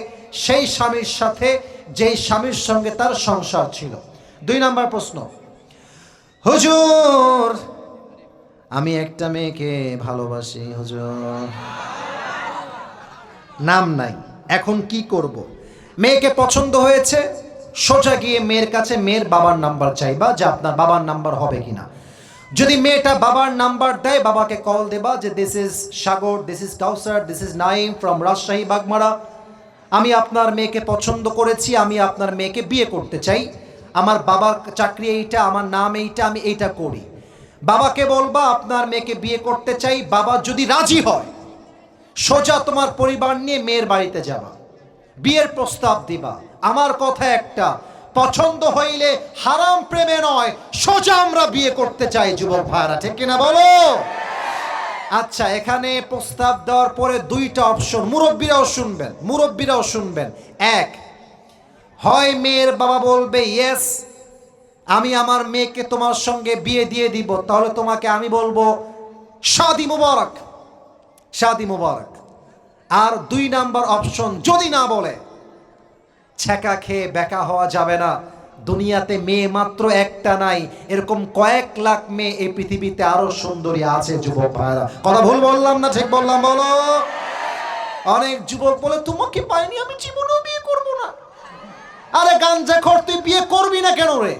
S1: সেই স্বামীর সাথে যেই স্বামীর সঙ্গে তার সংসার ছিল। 2 নাম্বার প্রশ্ন, হুজুর, আমি একটা মেয়েকে ভালোবাসি হুজুর, নাম নাই, এখন কি করব? মেয়েকে পছন্দ হয়েছে, সোজা গিয়ে মেয়ের কাছে মেয়ের বাবার নাম্বার চাইবা যে আপনার বাবার নাম্বার হবে কিনা। যদি মেয়েটা বাবার নাম্বার দেয়, বাবাকে কল দেবা যে this is Sagar, this is Kawsar, this is Naim from Rajshahi Bagmara, আমি আপনার মেয়েকে পছন্দ করেছি, আমি আপনার মেয়েকে বিয়ে করতে চাই, আমার বাবার চাকরি এইটা, আমার নাম এইটা, আমি এইটা করি। বাবাকে বলবা আপনার মেয়েকে বিয়ে করতে চাই। বাবা যদি রাজি হয়, সোজা তোমার পরিবার নিয়ে মেয়ের বাড়িতে যাবা, বিয়ের প্রস্তাব দিবা। আমার কথা একটা, পছন্দ হইলে হারাম প্রেমে নয়, সোজা আমরা বিয়ে করতে চাই যুবক ভাইরা, ঠিক কিনা বলো? আচ্ছা, এখানে প্রস্তাব দেওয়ার পরে 2টা অপশন, মুরব্বীরাও শুনবেন, মুরব্বীরাও শুনবেন। 1, হয় মেয়ের বাবা বলবে ইয়েস, আমি আমার মেয়েকে তোমার সঙ্গে বিয়ে দিয়ে দিব, তাহলে তোমাকে আমি বলবো শাদি মুবারক, শাদি মুবারক। আর 2 নাম্বার অপশন, যদি না বলে, ছ্যাঁকা খেয়ে বেকা হওয়া যাবে না। দুনিয়াতে মেয়ে মাত্র একটা নাই, এরকম কয়েক লাখ মেয়ে এই পৃথিবীতে আরো সুন্দরী আছে যুবক ভাইরা। কথা ভুল বললাম না ঠিক বললাম বলো? অনেক যুবক বলে তোমাকে পাইনি, আমি জীবনেও বিয়ে করব না। আরে গাঞ্জাখোর, তুই বিয়ে করবি না কেন রে?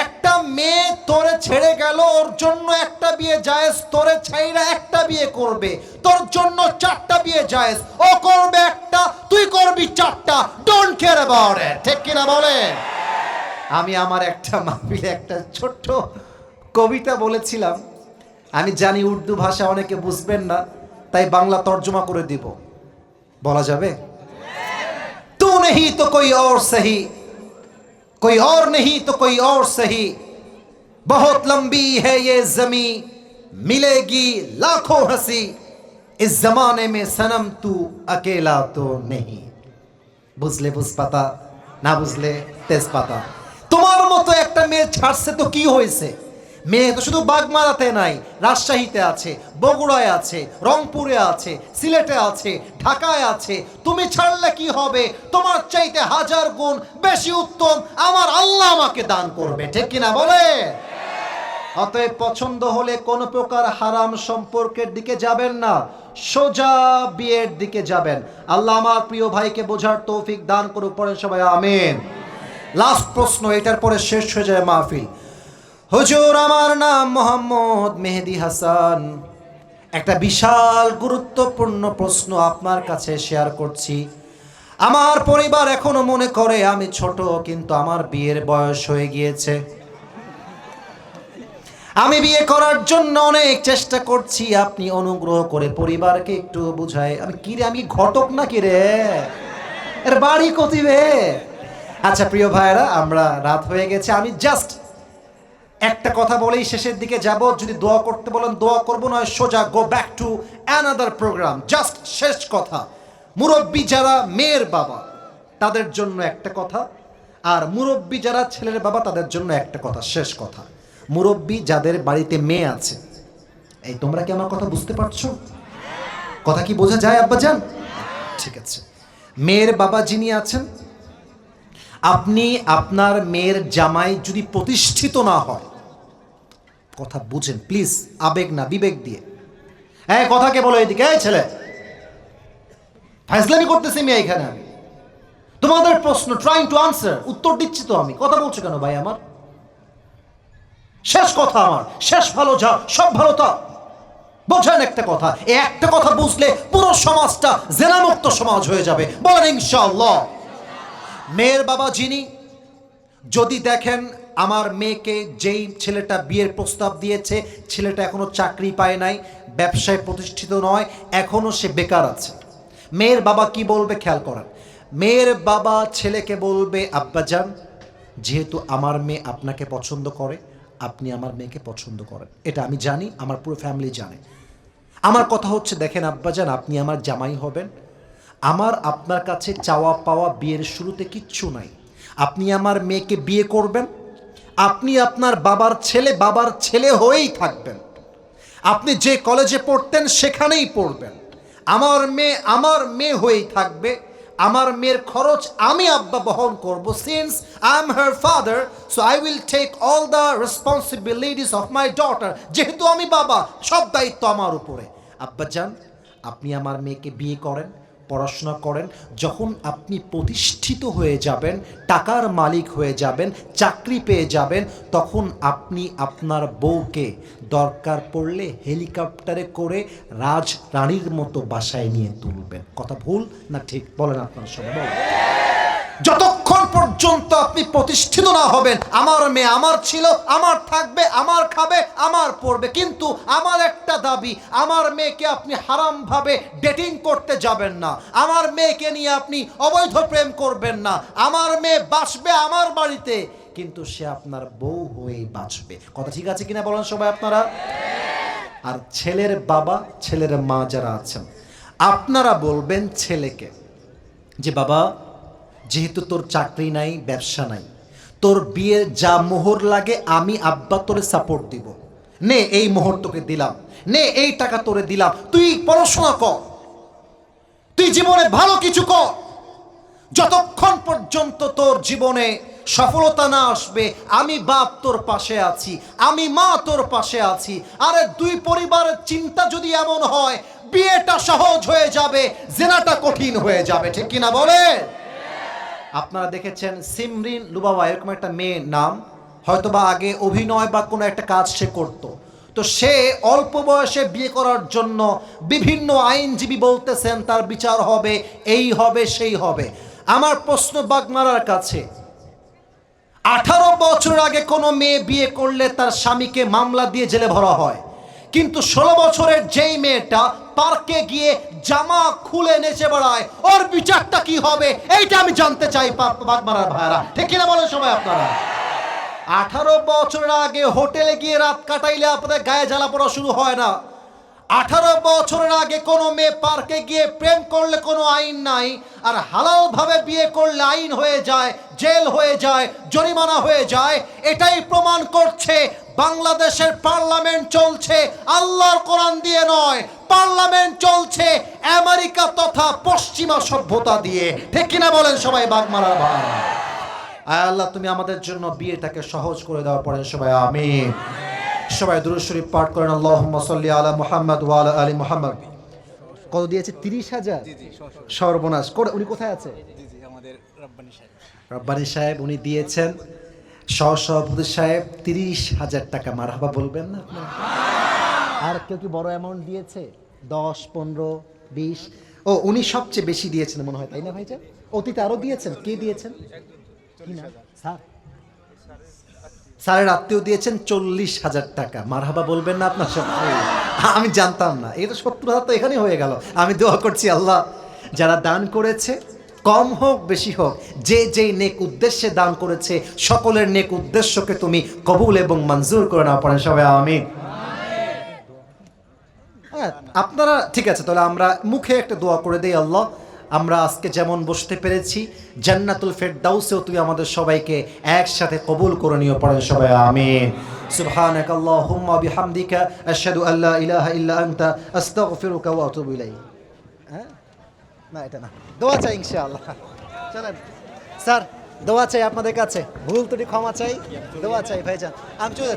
S1: একটা মেয়ে তোরে ছেড়ে গেল, ওর জন্য একটা বিয়ে জায়েজ, তোরে ছাইরা একটা বিয়ে করবে, তোর জন্য 4টা বিয়ে জায়েজ। ও করবে একটা, তুই করবি 4টা, ডোন্ট কেয়ার অ্যাবাউট ইট, ঠিক কিনা বলে? আমি আমার একটা মাহফিলে একটা ছোট্ট কবিতা বলেছিলাম, আমি জানি উর্দু ভাষা অনেকে বুঝবেন না, তাই বাংলা তর্জমা করে দিব। বলা যাবে? তু নেহি তো কোই और सही, कोई और नहीं तो कोई और सही, बहुत लंबी है ये जमी, मिलेगी लाखों हंसी, इस जमाने में सनम तू अकेला तो नहीं। বুঝলে বুঝ পাতা, না বুঝলে তেজ পাতা। তোমার মতো একটা মেয়ে ছাড়ছে তো কি হয়েছে? মেয়ে তো শুধু বাগমারাতে নাই, রাজশাহীতে আছে, বগুড়ায় আছে, রংপুরে আছে, সিলেটে আছে, ঢাকায় আছে। তুমি ছাড়লে কি হবে? তোমার চাইতে 1000 গুণ বেশি উত্তম আমার আল্লাহ আমাকে দান করবে, ঠিক কিনা বলে? অতএব পছন্দ হলে কোনো প্রকার হারাম সম্পর্কের দিকে যাবেন না, সোজা বিয়ের দিকে যাবেন। আল্লাহ আমার প্রিয় ভাইকে বোঝার তৌফিক দান করুক, পড়েন সবাই আমিন। লাস্ট প্রশ্ন, এটার পরে শেষ হয়ে যায় মাহফিল। হুজুর, আমার নাম মোহাম্মদ মেহেদী হাসান। একটা বিশাল গুরুত্বপূর্ণ প্রশ্ন আপনার কাছে শেয়ার করছি। আমার পরিবার এখনো মনে করে আমি ছোট, কিন্তু আমার বিয়ের বয়স হয়ে গিয়েছে। আমি বিয়ে করার জন্য অনেক চেষ্টা করছি, আপনি অনুগ্রহ করে পরিবারকে একটু বুঝায়। আমি কি রে, আমি ঘটক না কি রে, এর বাড়ি কতিবে? আচ্ছা প্রিয় ভাইরা, আমরা রাত হয়ে গেছে, আমি জাস্ট একটা কথা বলেই শেষের দিকে যাব। যদি দোয়া করতে বলেন দোয়া করবো, নয় সোজা go back to another programme. Just শেষ কথা, মুরব্বী যারা মেয়ের বাবা তাদের জন্য একটা কথা, আর মুরব্বী যারা ছেলের বাবা তাদের জন্য একটা কথা, শেষ কথা। মুরব্বী যাদের বাড়িতে মেয়ে আছে, এই তোমরা কি আমার কথা বুঝতে পারছো? কথা কি বোঝা যায় আব্বাজান? ঠিক আছে। মেয়ের বাবা যিনি আছেন, আপনি আপনার মেয়ের জামাই যদি প্রতিষ্ঠিত না হয়, কথা বুঝেন প্লিজ, আবেগ না বিবেক দিয়ে। হ্যাঁ, কথাকে বলো এদিকে, এই ছেলে ফাইজলামি করতেছি মেয়ে এখানে, আমি তোমাদের প্রশ্ন ট্রাইং টু আনসার, উত্তর দিচ্ছি তো আমি, কথা বলছো কেন ভাই? আমার শেষ কথা, আমার শেষ ভালো যা সব ভালো তা। বোঝেন একটা কথা, এই একটা কথা বুঝলে পুরো সমাজটা জেনামুক্ত সমাজ হয়ে যাবে, বলেন ইনশাআল্লাহ। মেয়ের বাবা যিনি, যদি দেখেন আমার মেয়েকে যেই ছেলেটা বিয়ের প্রস্তাব দিয়েছে, ছেলেটা এখনো চাকরি পায় নাই, ব্যবসায় প্রতিষ্ঠিত নয়, এখনো সে বেকার আছে, মেয়ের বাবা কি বলবে খেয়াল করেন। মেয়ের বাবা ছেলেকে বলবে, আব্বাজান, যেহেতু আমার মেয়ে আপনাকে পছন্দ করে, আপনি আমার মেয়েকে পছন্দ করেন, এটা আমি জানি, আমার পুরো ফ্যামিলি জানে। আমার কথা হচ্ছে, দেখেন আব্বাজান, আপনি আমার জামাই হবেন, আমার আপনার কাছে চাওয়া পাওয়া বিয়ের শুরুতে কিচ্ছু নাই। আপনি আমার মেয়েকে বিয়ে করবেন, আপনি আপনার বাবার ছেলে হয়েই থাকবেন, আপনি যে কলেজে পড়তেন সেখানেই পড়বেন, আমার মেয়ে হয়েই থাকবে, আমার মেয়ের খরচ আমি আব্বা বহন করব, since I am her father, so I will take all the responsibilities of my daughter. যেহেতু আমি বাবা, সব দায়িত্ব আমার উপরে। আব্বাজান, আপনি আমার মেয়েকে বিয়ে করেন, পড়াশোনা করেন, যখন আপনি প্রতিষ্ঠিত হয়ে যাবেন, টাকার মালিক হয়ে যাবেন, চাকরি পেয়ে যাবেন, তখন আপনি আপনার বউকে দরকার পড়লে হেলিকপ্টারে করে রাজরানীর মতো বাসায় নিয়ে তুলবেন। কথা ভুল না ঠিক বলেন আপনারা সবাই বলেন। যতক্ষণ পর্যন্ত আপনি প্রতিষ্ঠিত না হবেন, আমার মেয়ে আমার ছিল, আমার থাকবে, আমার খাবে, আমার পড়বে, কিন্তু আমার একটা দাবি, আমার মেয়েকে আপনি হারামভাবে ডেটিং করতে যাবেন না, আমার মেয়েকে নিয়ে আপনি অবৈধ প্রেম করবেন না। আমার মেয়ে বাঁচবে আমার বাড়িতে, কিন্তু সে আপনার বউ হয়েই বাঁচবে। কথা ঠিক আছে কিনা বলেন সবাই আপনারা? আর ছেলের বাবা ছেলের মা যারা আছেন, আপনারা বলবেন ছেলেকে যে, বাবা, যেহেতু তোর চাকরি নাই, ব্যবসা নাই, তোর বিয়ের যা মোহর লাগে আমি আব্বা তোরে সাপোর্ট দিব, নে এই মোহর তোকে দিলাম, নে এই টাকা তোরে দিলাম, তুই পড়াশোনা কর, তুই জীবনে ভালো কিছু কর। যতক্ষণ পর্যন্ত তোর জীবনে সফলতা না আসবে, আমি বাপ তোর পাশে আছি, আমি মা তোর পাশে আছি। আরে দুই পরিবারের চিন্তা যদি এমন হয়, বিয়েটা সহজ হয়ে যাবে, জেনাটা কঠিন হয়ে যাবে, ঠিক কিনা বলে? আপনারা দেখেছেন সিমরিন লুবাবা, এরকম একটা মেয়ের নাম, হয়তোবা আগে অভিনয় বা কোনো একটা কাজ সে করত, তো সে অল্প বয়সে বিয়ে করার জন্য বিভিন্ন আইনজীবী বলতেছেন তার বিচার হবে, এই হবে সেই হবে। আমার প্রশ্ন বাগমারার কাছে, 18 বছর আগে কোনো মেয়ে বিয়ে করলে তার স্বামীকে মামলা দিয়ে জেলে ভরা হয়, কিন্তু 16 বছরের যেই মেয়েটা পার্কে গিয়ে জামা খুলে নেচে বেড়ায়, ওর বিচারটা কি হবে? এইটা আমি জানতে চাই বাগমারার ভাইরা, ঠিক কিনা বলেন সবাই আপনারা? 18 বছর আগে হোটেলে গিয়ে রাত কাটাইলে আপনাদের গায়ে জ্বালা পড়া শুরু হয় না। 18 বছরের আগে কোনো মেয়ে পার্কে গিয়ে প্রেম করলে কোনো আইন নাই, আর হালাল ভাবে বিয়ে করলে আইন হয়ে যায়, জেল হয়ে যায়, জরিমানা হয়ে যায়। এটাই প্রমাণ করছে বাংলাদেশের পার্লামেন্ট চলছে আল্লাহর কোরআন দিয়ে নয়, পার্লামেন্ট চলছে আমেরিকা তথা পশ্চিমা সভ্যতা দিয়ে। ঠিক কিনা বলেন সবাই? বাগমারা ভাই, আয় আল্লাহ তুমি আমাদের জন্য বিয়েটাকে সহজ করে দেওয়ার পরে সবাই আমিন। সবাই দুরূদ শরীফ পাঠ করেন, আল্লাহুম্মা সাল্লি আলা মুহাম্মদ ওয়া আলা আলি মুহাম্মদ। কত দিয়েছে? 30,000। সর্বনাশ করে। উনি কোথায় আছে? রব্বানী সাহেব উনি দিয়েছেন, সহসভাপতি সাহেব 30,000 টাকা। মারহাবা বলবেন না আপনারা? আর কেউ কি বড় অ্যামাউন্ট দিয়েছে? 10, 15, 20? ও উনি সবচেয়ে বেশি দিয়েছেন মনে হয়, তাই না ভাইজান? অতীতে আরো দিয়েছেন। কে দিয়েছেন? কি না স্যার? স্যারের আত্মীয় দিয়েছেন 40,000 টাকা। মারহাবা বলবেন না আপনার সব? আমি জানতাম না। এই তো 70,000 তো এখানেই হয়ে গেল। আমি দোয়া করছি আল্লাহ যারা দান করেছে, কম হোক বেশি হোক, যে যেই নেক উদ্দেশ্যে দান করেছে সকলের নেক উদ্দেশ্যকে তুমি কবুল এবং মঞ্জুর করে নাও। পড়েন সবাই আমিন। হ্যাঁ আপনারা ঠিক আছে, তাহলে আমরা মুখে একটা দোয়া করে দেই। আল্লাহ আমরা আজকে যেমন বসতে পেরেছি, জান্নাতুল ফেরদাউসেও তুমি আমাদের সবাইকে একসাথে কবুল করে নিও। পড়েন সবাই আমিন। সুবহানাক আল্লাহুম্মা বিহামদিকা আশহাদু আল্লা ইলাহা ইল্লা আনতা আস্তাগফিরুকা ওয়া আতুবু ইলাইক। হ্যাঁ না এটা না, দোয়া চাই ইনশাআল্লাহ। চলেন স্যার, দোয়া চাই আপনাদের কাছে, ভুল ত্রুটি ক্ষমা চাই, দোয়া চাই ভাইজান। আমি চলে যাচ্ছি।